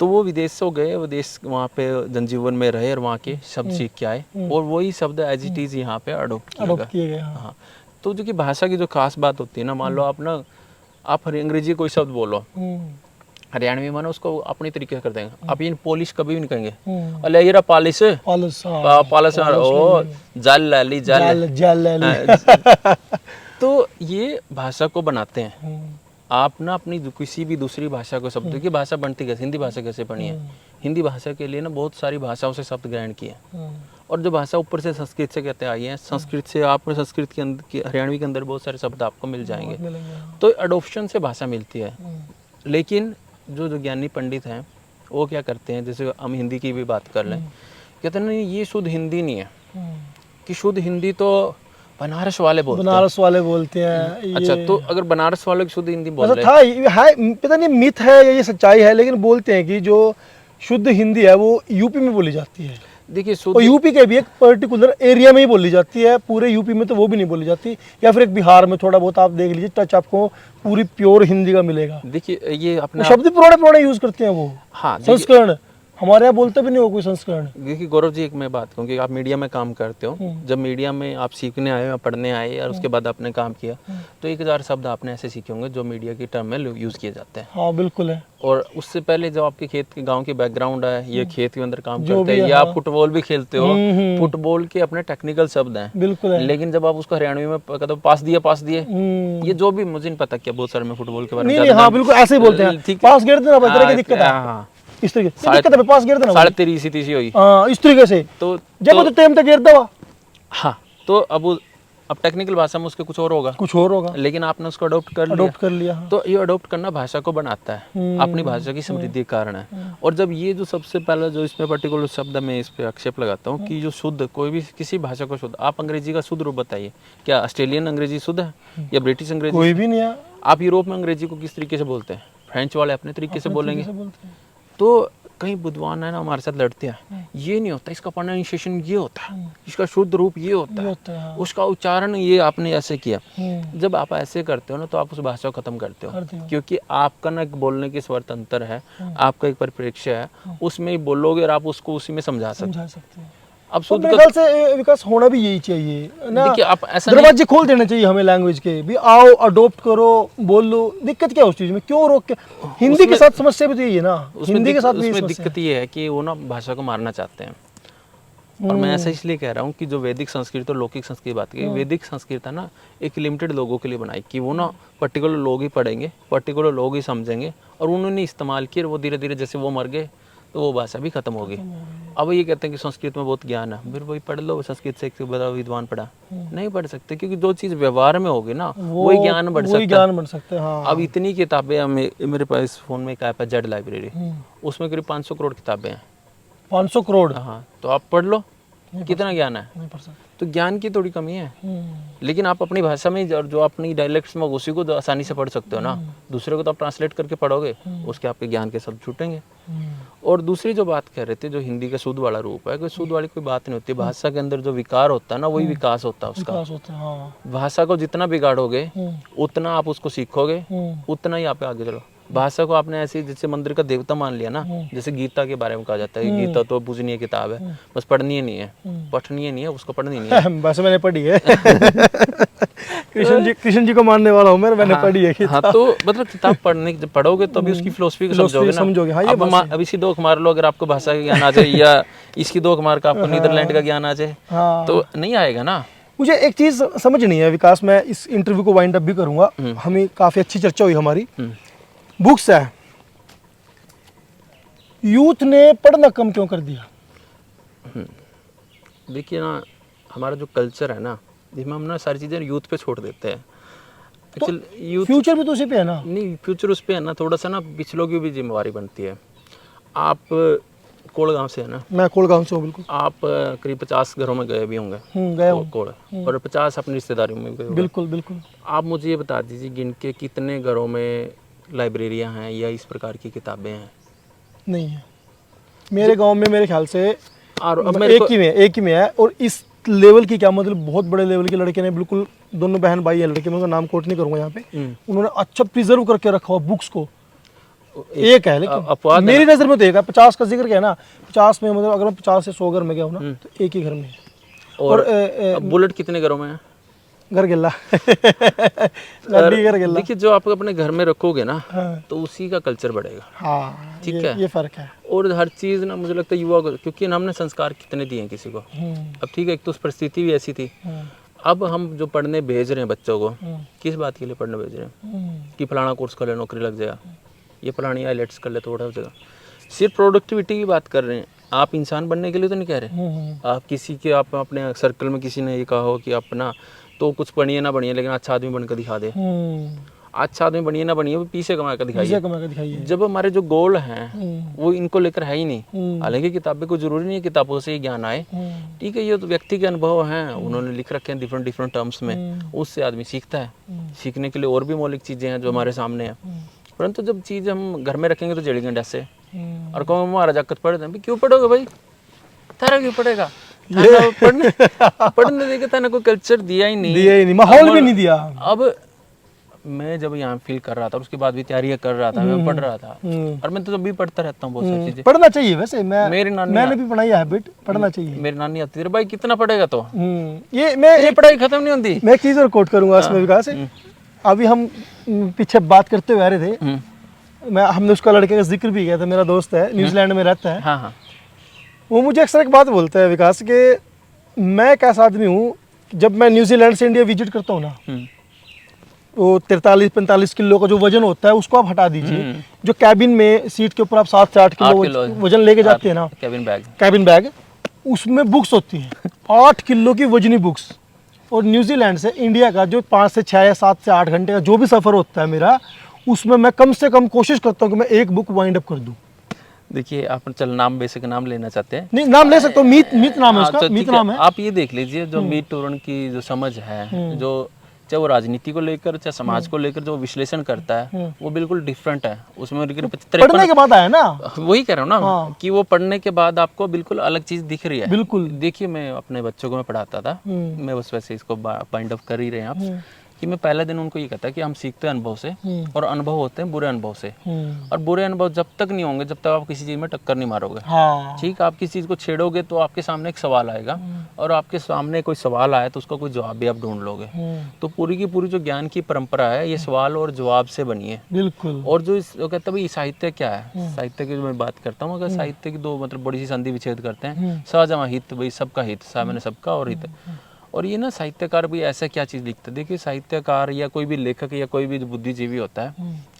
तो वो विदेशों गए, विदेश वहाँ पे जनजीवन में रहे और वहाँ के शब्द सीख के आए, और वही शब्द एज इट इज यहाँ पे अडोप्ट किए गए। हाँ, तो जो कि भाषा की जो खास बात होती है ना, मान लो आप अंग्रेजी कोई शब्द बोलो, हरियाणवी मानो उसको अपनी तरीके से कर देंगे। आप इन पॉलिश कभी भी नहीं कहेंगे, अले ये पॉलिश पॉलिश ओ जाल लाली जाल। तो ये भाषा को बनाते हैं। आप ना अपनी किसी भी दूसरी भाषा को शब्द की भाषा बनती कैसे, हिंदी भाषा कैसे बनी है? हिंदी भाषा के लिए ना बहुत सारी भाषाओं से शब्द ग्रहण किए, और जो भाषा ऊपर से संस्कृत से कहते आई है, संस्कृत से आप संस्कृत के अंदर हरियाणवी के अंदर बहुत सारे शब्द आपको मिल जाएंगे। तो अडोप्शन से भाषा मिलती है। लेकिन जो ज्ञानी पंडित हैं वो क्या करते हैं, जैसे हम हिंदी की भी बात कर लें, कहते हैं नहीं ये शुद्ध हिंदी नहीं है, कि शुद्ध हिंदी तो बनारस वाले बोलते हैं। अच्छा, तो अगर बनारस वालों की शुद्ध हिंदी बोल रहे हैं, पता नहीं मिथ है या ये सच्चाई है, लेकिन बोलते हैं कि जो शुद्ध हिंदी है वो यूपी में बोली जाती है। देखिए, और यूपी के भी एक पर्टिकुलर एरिया में ही बोली जाती है, पूरे यूपी में तो वो भी नहीं बोली जाती, या फिर एक बिहार में थोड़ा बहुत आप देख लीजिए, टच आपको पूरी प्योर हिंदी का मिलेगा। देखिए ये अपना शब्द पुराने यूज करते हैं वो। हाँ, संस्करण हमारे यहाँ बोलते भी नहीं हो कोई संस्करण। देखिए गौरव जी, एक मैं बात कहूँ कि आप मीडिया में काम करते हो, जब मीडिया में आप सीखने आए, पढ़ने आए और उसके बाद आपने काम किया, तो 1000 शब्द आपने ऐसे सीखे होंगे जो मीडिया की टर्म में यूज किए जाते हैं। हाँ बिल्कुल है। और उससे पहले जब आपके खेत के गांव की बैकग्राउंड है, ये खेत के अंदर काम करते हैं, या आप फुटबॉल भी खेलते हो, फुटबॉल के अपने टेक्निकल शब्द हैं, बिल्कुल है। लेकिन जब आप उसको हरियाणवी में कहते हो पास दिए, ये जो भी मुझे नहीं पता क्या बहुत सारे में फुटबॉल के बारे में। हाँ बिल्कुल ऐसे ही बोलते हैं, पास गिर देना भाई, तेरे की दिक्कत है, इस तरीके से दिक्कत है, पास गिर देना 3.5 होगी। हाँ इस तरीके से, तो जब तो टाइम तक गिर दवा। हाँ, तो अब टेक्निकल भाषा में उसके कुछ और होगा, लेकिन आपने उसको अडॉप्ट कर लिया। हाँ। तो ये अडॉप्ट करना भाषा को बनाता है, अपनी भाषा की समृद्धि के कारण है। और जब ये जो सबसे पहला जो इसमें पर्टिकुलर शब्द मैं इस पे आक्षेप लगाता हूँ कि जो शुद्ध कोई भी किसी भाषा को शुद्ध, आप अंग्रेजी का शुद्ध रूप बताइए, क्या ऑस्ट्रेलियन अंग्रेजी शुद्ध है या ब्रिटिश अंग्रेजी? कोई भी नहीं है। आप यूरोप में अंग्रेजी को किस तरीके से बोलते हैं, फ्रेंच वाले अपने तरीके से बोलेंगे। बोलते हैं। तो कई विद्वान है ना हमारे साथ लड़ते हैं, ये नहीं होता, इसका प्रोनाउंसिएशन ये होता है, इसका शुद्ध रूप ये होता है, हाँ। उसका उच्चारण ये आपने ऐसे किया। जब आप ऐसे करते हो ना तो आप उस भाषा को खत्म करते हो, क्योंकि आपका ना एक बोलने की स्वर तंत्र है, आपका एक परिप्रेक्ष्य है, उसमें ही बोलोगे और आप उसको उसी में समझा सकते हैं। अब तो शुद्ध मेरे ख्याल से विकास होना भी यही चाहिए ना। देखिए आप ऐसा दरवाजे खोल देने चाहिए हमें लैंग्वेज के भी, आओ अडोप्ट करो, बोल लो। दिक्कत क्या है उस चीज में, क्यों रोक के? हिंदी के साथ समस्या भी तो यही है ना, हिंदी के साथ भी उसमें दिक्कत ये है कि वो ना भाषा को मारना चाहते हैं। और मैं ऐसा इसलिए कह रहा हूँ कि जो वैदिक संस्कृत और लौकिक संस्कृत बात की, वैदिक संस्कृत है ना एक लिमिटेड लोगों के लिए बनाई, कि वो ना पर्टिकुलर लोग ही पढ़ेंगे, पर्टिकुलर लोग ही समझेंगे, और उन्होंने इस्तेमाल किया, वो धीरे धीरे जैसे वो मर गए तो वो भाषा भी खत्म होगी। अब ये कहते हैं कि संस्कृत में बहुत ज्ञान है, फिर वही पढ़ लो, संस्कृत से एक बड़ा विद्वान पढ़ा, नहीं पढ़ सकते, क्योंकि जो चीज़ व्यवहार में होगी ना वही ज्ञान बढ़ सकता है। हाँ। अब इतनी किताबें मेरे पास फ़ोन में एक ऐप है जेड लाइब्रेरी, उसमें करीब 500 करोड़ किताबें हैं। 500 करोड़? हाँ, तो आप पढ़ लो, कितना ज्ञान है। नहीं पढ़ सकते। तो ज्ञान की थोड़ी कमी है, लेकिन आप अपनी भाषा में जो अपनी डायलेक्ट्स में उसी को आसानी से पढ़ सकते हो ना, दूसरे को तो आप ट्रांसलेट करके पढ़ोगे, उसके आपके ज्ञान के शब्द छूटेंगे। और दूसरी जो बात कह रहे थे, जो हिंदी का शुद्ध वाला रूप है, कोई शुद्ध वाली कोई बात नहीं होती, भाषा के अंदर जो विकार होता है ना वही विकास होता है उसका। हाँ। भाषा को जितना बिगाड़ोगे उतना आप उसको सीखोगे, उतना ही आप आगे चलो। भाषा को आपने ऐसे जैसे मंदिर का देवता मान लिया ना, जैसे गीता के बारे में कहा जाता है, गीता तो पूजनीय किताब है, बस पढ़नी नहीं है, पठनीय नहीं है, उसको पढ़नी नहीं है। बस मैंने पढ़ी है। कृष्ण जी को मानने वाला हूँ मैंने पढ़ी है। हाँ, तो मतलब किताब जब पढ़ोगे तो अभी उसकी फिलोसफी को समझोगे ना। अब इसी दो मार लो, अगर आपको भाषा का ज्ञान आ जाए, या इसकी दो मार का आपको नीदरलैंड का ज्ञान आ जाए, तो नहीं आएगा ना। मुझे एक चीज समझ नहीं है विकास, मैं इस इंटरव्यू को वाइंड अप भी करूंगा, हमें काफी अच्छी चर्चा हुई हमारी। बुक्स है, यूथ ने पढ़ना कम क्यों कर दिया? देखिए ना, हमारा जो कल्चर है ना, जिसमें हम ना सारी चीज़ें यूथ पे छोड़ देते हैं। तो यूथ फ्यूचर भी तो उसी पे है ना। नहीं, फ्यूचर उस पे है ना, थोड़ा सा ना पिछलों की भी जिम्मेवारी बनती है। आप कोलगांव से है ना? मैं कोलगांव से हूँ। बिल्कुल। आप करीब 50 घरों में गए भी होंगे। गए हूँ। कोल और 50 अपनी रिश्तेदारियों में गए होंगे। बिल्कुल बिल्कुल। आप मुझे ये बता दीजिए, गिन के कितने घरों में लाइब्रेरियाँ हैं या इस प्रकार की किताबें हैं? नहीं है मेरे गांव में, मेरे ख्याल से। और अब एक ही में है। और इस लेवल की क्या मतलब, बहुत बड़े लेवल के लड़के ने, बिल्कुल दोनों बहन भाई है लड़के, मैं उनका नाम कोट नहीं करूंगा यहाँ पे, उन्होंने अच्छा प्रिजर्व करके रखा हुआ बुक्स को। एक है, लेकिन मेरी नजर में तो एक है। 50 का जिक्र किया ना, 50 में मतलब अगर मैं 50 से 100 घर में गया हूँ ना, तो एक ही घर में है। और बुलेट कितने घरों में है? घर गिल्ला। घर गिल्ला। देखिए, जो आप अपने घर में रखोगे ना, तो उसी का कल्चर बढ़ेगा। हाँ, ठीक है, ये फर्क है। और हर चीज़ ना मुझे लगता है युवा को, क्योंकि हमने संस्कार कितने दिए हैं किसी को। अब ठीक है, एक तो उस परिस्थिति भी ऐसी थी। अब हम जो पढ़ने भेज रहे हैं बच्चों को, किस बात के लिए पढ़ने भेज रहे हैं? कि फलाना कोर्स कर ले, नौकरी लग जाएगा, ये फलानी आईलेट्स कर ले तो हो जाएगा। सिर्फ प्रोडक्टिविटी की बात कर रहे हैं, आप इंसान बनने के लिए तो नहीं कह रहे। आप किसी के, आप अपने सर्कल में किसी ने ये कहा हो कि अपना तो कुछ बनिए ना बनिए, लेकिन अच्छा आदमी बनकर दिखा दे। अच्छा आदमी बनिए ना बनिए, वो पीछे कमा कर दिखाइए। जब हमारे जो गोल हैं वो इनको लेकर है ही नहीं। हालांकि किताबें को जरूरी नहीं है किताबों से ही ज्ञान आए, ठीक है, ये तो व्यक्ति के अनुभव हैं, उन्होंने लिख रखे हैं डिफरेंट टर्म्स में, उससे आदमी सीखता है। सीखने के लिए और भी मौलिक चीज़ें हैं जो हमारे सामने हैं, परंतु जब चीज़ हम घर में रखेंगे तो जड़ेंगे डैसे, और कहो हमारा जाकत पढ़ दें, क्यों पढ़ोगे भाई, तारा क्यों पढ़ेगा? पढ़ने देगा था ना, कोई कल्चर दिया ही नहीं, माहौल भी नहीं दिया। अब मैं जब यहाँ फील कर रहा था, उसके बाद भी तैयारियां कर रहा था, मैं पढ़ रहा था, और मैं तो जब भी पढ़ता रहता हूँ बहुत सारी चीजें। पढ़ना चाहिए वैसे, मैंने भी पढ़ाई है हैबिट, पढ़ना चाहिए। मेरी नानी आती थी, भाई कितना पढ़ेगा तो ये पढ़ाई खत्म नहीं होती। मैं एक चीज और कोट करूंगा इसमें विकास, अभी हम पीछे बात करते हुए आ रहे थे, हमने उसका लड़के का जिक्र भी किया था, मेरा दोस्त है, न्यूजीलैंड में रहता है। हाँ। वो मुझे अक्सर एक बात बोलता है विकास के, मैं एक ऐसा आदमी हूँ, जब मैं न्यूजीलैंड से इंडिया विजिट करता हूँ ना, वो 43-45 किलो का जो वजन होता है उसको आप हटा दीजिए, जो कैबिन में सीट के ऊपर आप 7 से 8 किलो वजन लेके जाते हैं ना, कैबिन बैग, उसमें बुक्स होती हैं 8 किलो की वजनी बुक्स। और न्यूजीलैंड से इंडिया का जो 5 से 6 या 7 से 8 घंटे का जो भी सफ़र होता है मेरा, उसमें मैं कम से कम कोशिश करता हूँ कि मैं एक बुक वाइंड अप कर दूँ। देखिए, आप चल नाम बेसिक नाम लेना चाहते हैं? नहीं, नाम ले सकते हो, मीत नाम है उसका, मीत नाम है। आप ये देख लीजिए, जो मीत टूरन की जो समझ है, जो चाहे वो राजनीति को लेकर चाहे समाज को लेकर जो विश्लेषण करता है वो बिल्कुल डिफरेंट है। उसमें पढ़ने के बाद आया ना, वही कह रहा हूँ ना कि वो पढ़ने के बाद आपको बिल्कुल अलग चीज दिख रही है। बिल्कुल। देखिए मैं अपने बच्चों को मैं पढ़ाता था, मैं बस वैसे इसको पॉइंट ऑफ कर ही रहे हैं आप, कि मैं पहले दिन उनको ये कहता कि हम सीखते हैं अनुभव से, और अनुभव होते हैं बुरे अनुभव से, और बुरे अनुभव जब तक नहीं होंगे जब तक आप किसी चीज में टक्कर नहीं मारोगे। ठीक, आप किसी चीज को छेड़ोगे तो आपके सामने एक सवाल आएगा, और आपके सामने कोई सवाल आया तो उसका कोई जवाब भी आप ढूंढ लोगे। तो पूरी की पूरी जो ज्ञान की परंपरा है ये सवाल और जवाब से बनी है। बिल्कुल। और जो वो कहता है साहित्य क्या है, साहित्य की जो मैं बात करता हूँ, अगर साहित्य की दो मतलब बड़ी सी संधि विच्छेद करते हैं, सहजमा हित, भाई सबका हित, सामने सबका और हित। और ये ना साहित्यकार भी ऐसा क्या चीज़ लिखता है, देखिए साहित्यकार या कोई भी लेखक या कोई भी बुद्धिजीवी होता है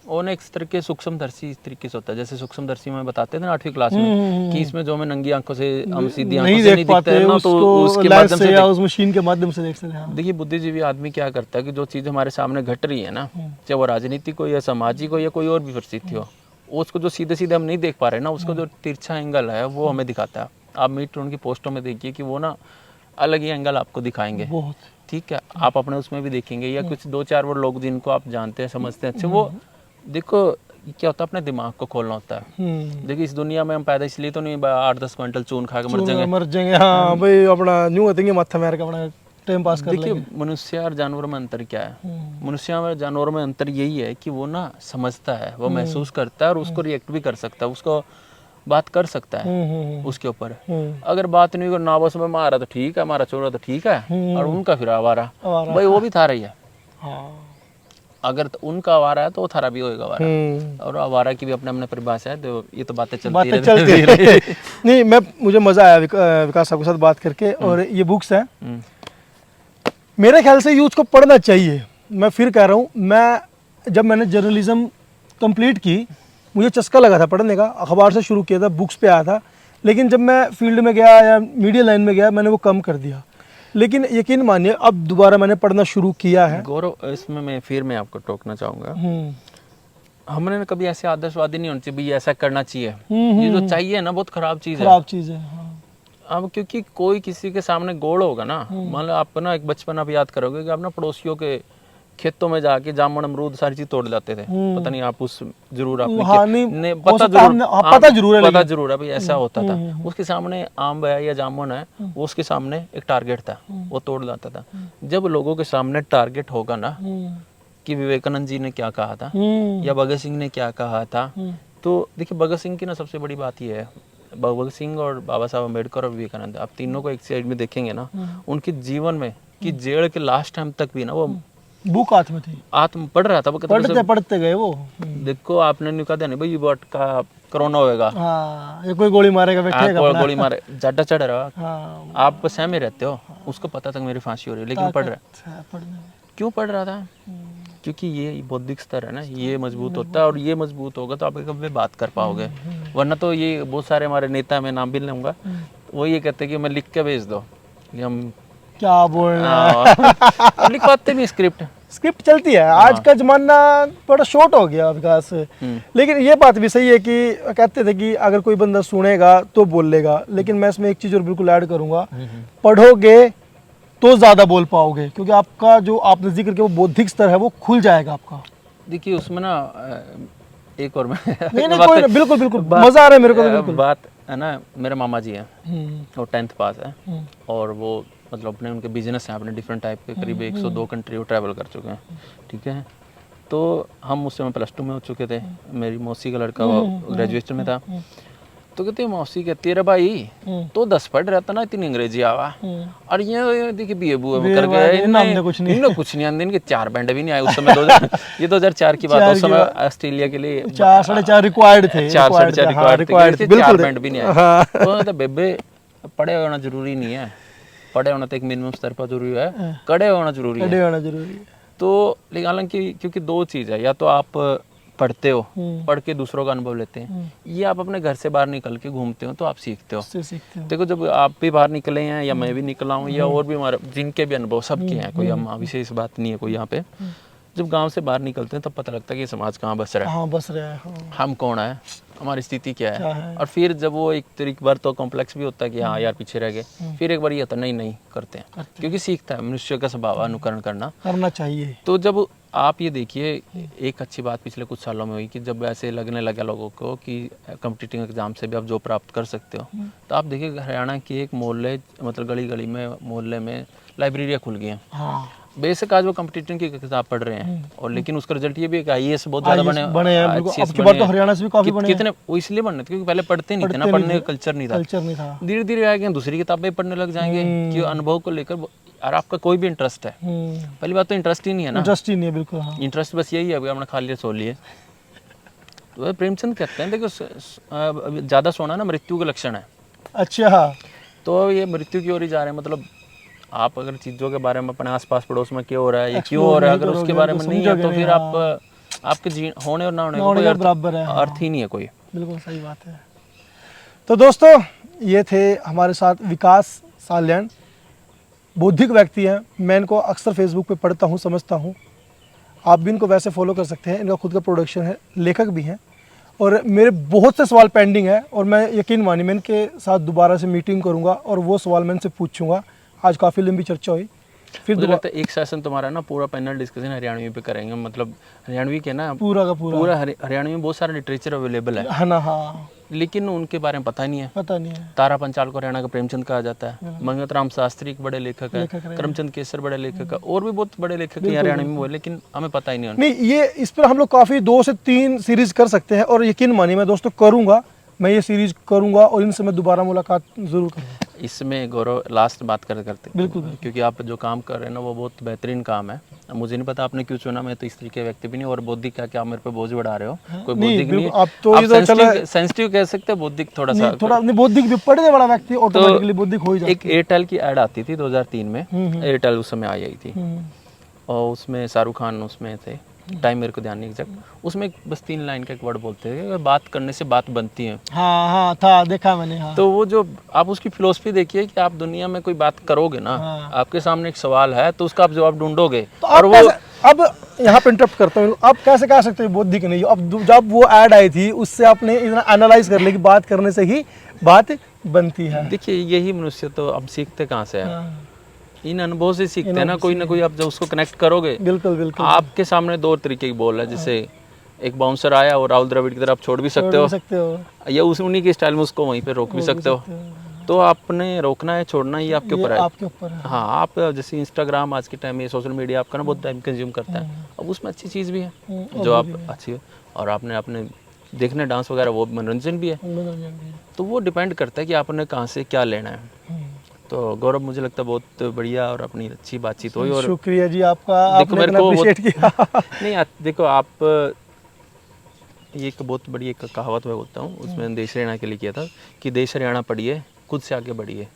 वो ना एक तरह के सूक्ष्मदर्शी इस तरीके से होता है। जैसे सूक्ष्मदर्शी में बताते थे ना 8वीं क्लास में कि इसमें जो हमें नंगी आंखों से हम सीधी आंखों से नहीं दिखता है ना, तो उसके माध्यम से या उस मशीन के माध्यम से देख सकते हैं। देखिए बुद्धिजीवी आदमी क्या करता है कि जो चीज़ हमारे सामने घट रही है ना, चाहे वो राजनीतिक हो या सामाजिक हो या कोई और भी परिस्थिति हो, उसको जो सीधे सीधे हम नहीं देख पा रहे ना, उसका जो तिरछा एंगल है वो हमें दिखाता है। आप मीट उनकी पोस्टों में देखिए कि वो ना अलग ही एंगल आपको दिखाएंगे। ठीक है, आप अपने उसमें भी देखेंगे, या कुछ 2-4 वो लोग जिनको आप जानते हैं समझते हैं अच्छे, वो देखो क्या होता है, अपने दिमाग को खोलना होता है। देखिए इस दुनिया में हम पैदा इसलिए तो नहीं 8-10 क्विंटल चून खा के मर जाएंगे। हाँ भाई, अपना न्यू होते माथा मार के अपना टाइम पास कर लेंगे। देखिए मनुष्य और जानवर में अंतर क्या है, मनुष्य और जानवर में अंतर यही है कि वो ना समझता है, वो महसूस करता है और उसको रिएक्ट भी कर सकता है, उसको बात कर सकता है उसके ऊपर। अगर बात नहीं कर ना, बस में मारा तो ठीक है, मारा चोरा तो ठीक है, और उनका फिर आवारा भाई वो भी थारा ही है। अगर तो उनका आवारा है तो वो थारा भी होएगा आवारा, और आवारा की भी अपने अपने परिभाषा है। तो ये तो बातें चलती रही। नहीं, मुझे मजा आया विकास साहब के साथ बात करके। और ये बुक्स हैं, मेरे ख्याल से यूथ को पढ़ना चाहिए। मैं फिर कह रहा हूँ, जब मैंने जर्नलिज्म कंप्लीट की मुझे चस्का लगा था पढ़ने का, अखबार से शुरू किया था, बुक्स पे आया था, लेकिन जब मैं फील्ड में गया या मीडिया लाइन में गया मैंने वो कम कर दिया। लेकिन यकीन मानिए अब दोबारा मैंने पढ़ना शुरू किया है। गौरव, इसमें मैं आपको टोकना चाहूँगा, हमने ना कभी ऐसे आदर्शवादी नहीं होना चाहिए, ऐसा करना चाहिए। ये जो चाहिए ना बहुत खराब चीज़ है। अब क्योंकि कोई किसी के सामने गोड़ होगा ना, मान लो आप ना एक बचपन आप याद करोगे कि आप ना पड़ोसियों के खेतों में जाके जामुन अमरूद सारी चीज तोड़ जाते थे। पता नहीं आप उस जरूर आपने पता जरूर है भाई, ऐसा होता था। उसके सामने आम है या जामुन है, वो उसके सामने एक टारगेट था, वो तोड़ जाता था। जब लोगों के सामने टारगेट होगा ना कि विवेकानंद जी ने क्या कहा था या भगत सिंह ने क्या कहा था, तो देखिए भगत सिंह की ना सबसे बड़ी बात ये है, भगत सिंह और बाबा साहब अम्बेडकर और विवेकानंद, आप तीनों को एक साइड में देखेंगे ना, उनके जीवन में कि जेल के लास्ट टाइम तक भी ना वो बुक हाथ में थी, आत्म पढ़ रहा था, पढ़ते गए वो। देखो आपने नहीं कहा भाई बट का कोरोना होएगा, ये कोई गोली मारेगा, बैठेगा गोली मारे, जाटा चढ़ रहा, आप सहमे रहते हो, उसको पता था मेरी फांसी हो रही है, लेकिन पढ़ रहा है। क्यों पढ़ रहा था? क्योंकि ये बौद्धिक स्तर है ना, ये मजबूत होता है, और ये मजबूत होगा तो आप कभी बात कर पाओगे। वरना तो ये बहुत सारे हमारे नेता, मैं नाम भी लूंगा, वो ये कहते हैं कि मैं लिख के भेज दो, हम क्या बोल रहे हैं, लिखवाते भी स्क्रिप्ट चलती है। आज का जमाना थोड़ा शॉर्ट हो गया विकास, लेकिन ये बात भी सही है कि कहते थे कि अगर कोई बंदा सुनेगा तो बोलेगा, लेकिन मैं इसमें एक चीज़ और बिल्कुल ऐड करूंगा, पढ़ोगे तो ज़्यादा बोल पाओगे, क्योंकि आपका जो आपने जिक्र किया वो बौद्धिक स्तर है वो खुल जाएगा आपका। देखिए उसमें ना एक और मैं नहीं, बिल्कुल मज़ा आ रहा है मेरे को। बिल्कुल बात है ना, मेरे मामा जी हैं, वो 10th पास है, और वो मतलब अपने उनके बिजनेस हैं, अपने डिफरेंट टाइप के, करीब 102 कंट्री वो ट्रैवल कर चुके हैं। ठीक है, तो हम उस समय +2 में हो चुके थे, मेरी मौसी का लड़का ग्रेजुएशन में था, तो कहते मौसी कहती है भाई तो 10 पढ़ रहा था ना, इतनी अंग्रेजी आवा, और ये देखिए बीए बुए करके कुछ नहीं आते, इनके 4 बैंड भी नहीं आए उस समय। ये 2004 की बात है, उस समय ऑस्ट्रेलिया के लिए 4.5 रिक्वायर्ड थे, 4.5 4 बैंड भी नहीं आए। तो बेबे पढ़े होना जरूरी नहीं है, पढ़े होना तो एक मिनिमम स्तर पर जरूरी है, कड़े होना जरूरी है। तो लेकिन हालांकि क्योंकि 2 चीज़ है, या तो आप पढ़ते हो, पढ़ के दूसरों का अनुभव लेते हैं, या आप अपने घर से बाहर निकल के घूमते हो तो आप सीखते हो। देखो जब आप भी बाहर निकले हैं, या मैं भी निकला हूँ, या और भी हमारे जिनके भी अनुभव सबके हैं, कोई हम विशेष बात नहीं है कोई यहाँ पे, जब गांव से बाहर निकलते हैं तब पता लगता है कि ये समाज कहाँ बस रहा है, हाँ बस रहा है, हाँ हम कौन है, हमारी स्थिति क्या क्या है। है। और फिर जब वो एक बार तो कॉम्प्लेक्स भी होता है कि हाँ यार पीछे रह गए, फिर एक बार ये होता है नहीं करते हैं, क्योंकि सीखता है मनुष्य का स्वभाव अनुकरण करना चाहिए। तो जब आप ये देखिए, एक अच्छी बात पिछले कुछ सालों में हुई कि जब ऐसे लगने लगा लोगों को कि कॉम्पिटिटिव एग्जाम से भी आप जॉब प्राप्त कर सकते हो, तो आप देखिए हरियाणा के एक मोहल्ले, मतलब गली गली में, मोहल्ले में लाइब्रेरियाँ खुल गई हैं। हाँ बेशक आज वो कॉम्पिटिटिव की किताब पढ़ रहे हैं, और लेकिन उसका रिजल्ट ये भी है कि IAS बहुत ज़्यादा बने हैं बिल्कुल। अब की बार तो हरियाणा से भी काफी बने कितने, वो इसलिए बनने थे क्योंकि पहले पढ़ते नहीं थे ना, पढ़ने का कल्चर नहीं था। धीरे धीरे आगे दूसरी किताबें पढ़ने लग जाएंगे कि अनुभव को लेकर, और आपका कोई भी इंटरेस्ट है, पहली बात तो इंटरेस्ट ही नहीं है ना, इंटरेस्ट ही नहीं है बिल्कुल। हाँ। इंटरेस्ट बस यही है अभी आपने खा लिया सो लिए। तो प्रेमचंद कहते हैं देखो ज़्यादा सोना ना मृत्यु का लक्षण है। अच्छा, तो ये मृत्यु की ओर ही जा रहे हैं। मतलब आप अगर चीज़ों के बारे में अपने आसपास पड़ोस में क्या हो रहा है, ये क्यों हो रहा है, अगर उसके बारे में नहीं है तो फिर आप आपके होने और ना होने का कोई बराबर है, अर्थ ही नहीं है कोई। बिल्कुल सही बात है। तो दोस्तों ये थे हमारे साथ विकास साल्यान, बौद्धिक व्यक्ति हैं। मैं इनको अक्सर फेसबुक पे पढ़ता हूँ, समझता हूँ। आप भी इनको वैसे फॉलो कर सकते हैं। इनका खुद का प्रोडक्शन है, लेखक भी हैं, और मेरे बहुत से सवाल पेंडिंग है, और मैं यकीन मानिए मैं इनके साथ दोबारा से मीटिंग करूँगा और वो सवाल मैं इनसे पूछूंगा। आज काफ़ी लंबी चर्चा हुई, फिर मुझे लगता है एक सेशन तुम्हारा ना पूरा पैनल डिस्कशन हरियाणवी पे करेंगे। मतलब हरियाणवी के ना पूरा का पूरा हरियाणवी में बहुत सारा लिटरेचर अवेलेबल है ना। हाँ, लेकिन उनके बारे में पता नहीं है। पता नहीं है। तारा पंचाल को हरियाणा का प्रेमचंद कहा जाता है, मंगत राम शास्त्री एक बड़े लेखक है, करमचंद केसर बड़े लेखक है, और भी बहुत बड़े लेखक हैं हरियाणा में, लेकिन हमें पता ही नहीं। नहीं, ये इस पर हम लोग काफ़ी 2 से 3 सीरीज कर सकते हैं, और यकीन मानिए मैं दोस्तों करूँगा, मैं ये सीरीज करूँगा और इनसे मैं दोबारा मुलाकात ज़रूर करूँगा। इसमें गौरव लास्ट बात करते बिल्कुल, क्योंकि आप जो काम कर रहे हैं ना वो बहुत बेहतरीन काम है। मुझे नहीं पता आपने क्यों चुना, मैं तो इस तरीके व्यक्ति भी नहीं, और बौद्धिक क्या आप मेरे पे बोझ बढ़ा रहे हो, कोई बौद्धिक नहीं है। आप तो सेंसिटिव कह सकते हैं, बौद्धिक थोड़ा सा, थोड़ा बौद्धिक भी पढ़ने वाला व्यक्ति ऑटोमेटिकली बौद्धिक हो ही जाता है। एक एयरटेल की ऐड आती थी 2003 में, एयरटेल उस समय आई थी, और उसमें शाहरुख खान उसमें थे, टाइम मेरे को ध्यान नहीं एग्जैक्ट, उसमें बस 3 लाइन का एक वर्ड बोलते थे, बात करने से बात बनती है। हाँ था, देखा मैंने। हाँ। तो वो जो आप उसकी फिलोसफी देखिए कि आप दुनिया में कोई बात करोगे ना, आपके सामने एक सवाल है तो उसका आप जवाब ढूंढोगे, तो और वो अब यहाँ पे इंटरप्ट करता हूँ, आप कैसे कह सकते हैं बौद्धिक नहीं? अब जब वो ऐड आई थी उससे आपने इतना एनालाइज कर लिया कि बात करने से ही बात बनती है। देखिए यही मनुष्य, तो अब सीखते कहाँ से है? इन अनुभव से सीखते हैं ना कोई आप जब उसको कनेक्ट करोगे। बिल्कुल बिल्कुल। आपके सामने 2 तरीके की बॉल है, जैसे एक बाउंसर आया और राहुल द्रविड़ की तरफ छोड़ भी सकते हो, या उन्हीं के स्टाइल में उसको वहीं पे रोक भी सकते हो। तो आपने रोकना है छोड़ना ये आपके ऊपर है, आपके ऊपर है। हाँ, आप जैसे इंस्टाग्राम आज के टाइम में सोशल मीडिया आपका ना बहुत टाइम कंज्यूम करता है, अब उसमें अच्छी चीज़ भी है जो आप अच्छी है, और आपने अपने देखने डांस वगैरह वो मनोरंजन भी है, तो वो डिपेंड करता है कि आपने कहाँ से क्या लेना है। तो गौरव मुझे लगता है बहुत बढ़िया और अपनी अच्छी बातचीत हुई, और शुक्रिया जी आपका, देखो मेरे को अप्रिशिएट किया। नहीं देखो आप, ये एक बहुत बड़ी एक कहावत मैं बोलता हूँ, उसमें देश हरियाणा के लिए किया था कि देश हरियाणा पढ़िए, खुद से आगे बढ़िए।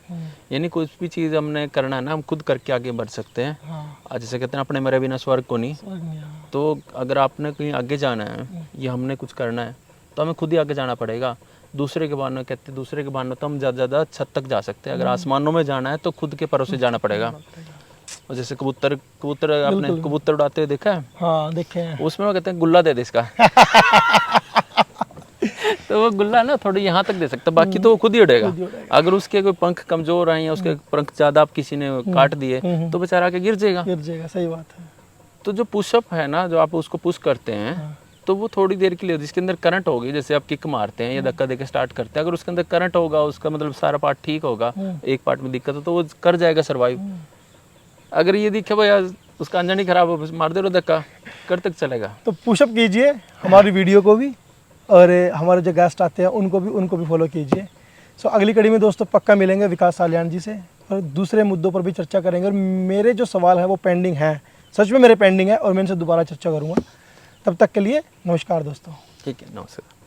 यानी कुछ भी चीज़ हमने करना है ना, हम खुद करके आगे बढ़ सकते हैं। आज जैसे कहते हैं अपने मरे बिना स्वर्ग को नहीं, तो अगर आपने कहीं आगे जाना है, ये हमने कुछ करना है, तो हमें खुद ही आगे जाना पड़ेगा। दूसरे के बहाने कहते हैं, दूसरे के बहाने तो हम ज़्यादा छत तक जा सकते हैं, अगर आसमानों में जाना है तो खुद के परों से जाना पड़ेगा। और जैसे कबूतर आपने कबूतर उड़ाते हुए देखा है? हाँ, देखे हैं। उसमें वो कहते हैं गुल्ला दे दे इसका तो वो गुल्ला ना थोड़ी यहाँ तक दे सकता, बाकी तो वो खुद ही उड़ेगा। अगर उसके कोई पंख कमजोर हैं या उसके पंख ज़्यादा आप किसी ने काट दिए तो बेचारा आके गिर जाएगा। सही बात है। तो जो पुशअप है ना, जो आप उसको पुश करते हैं, तो वो थोड़ी देर के लिए, जिसके अंदर करंट होगी, जैसे आप किक मारते हैं या धक्का देके स्टार्ट करते हैं, अगर उसके अंदर करंट होगा, उसका मतलब सारा पार्ट ठीक होगा, एक पार्ट में दिक्कत हो तो वो कर जाएगा सर्वाइव। अगर ये दिखे भाई उसका इंजन ही खराब हो, मार दे रो धक्का, कर तक चलेगा। तो पुशअप कीजिए हमारी वीडियो को भी, और हमारे जो गेस्ट आते हैं उनको भी फॉलो कीजिए। सो अगली कड़ी में दोस्तों पक्का मिलेंगे विकास साल्यान जी से, और दूसरे मुद्दों पर भी चर्चा करेंगे। और मेरे जो सवाल है वो पेंडिंग हैं, सच में मेरे पेंडिंग है, और मैं इनसे दोबारा चर्चा करूँगा। तब तक के लिए नमस्कार दोस्तों। ठीक है, नमस्कार।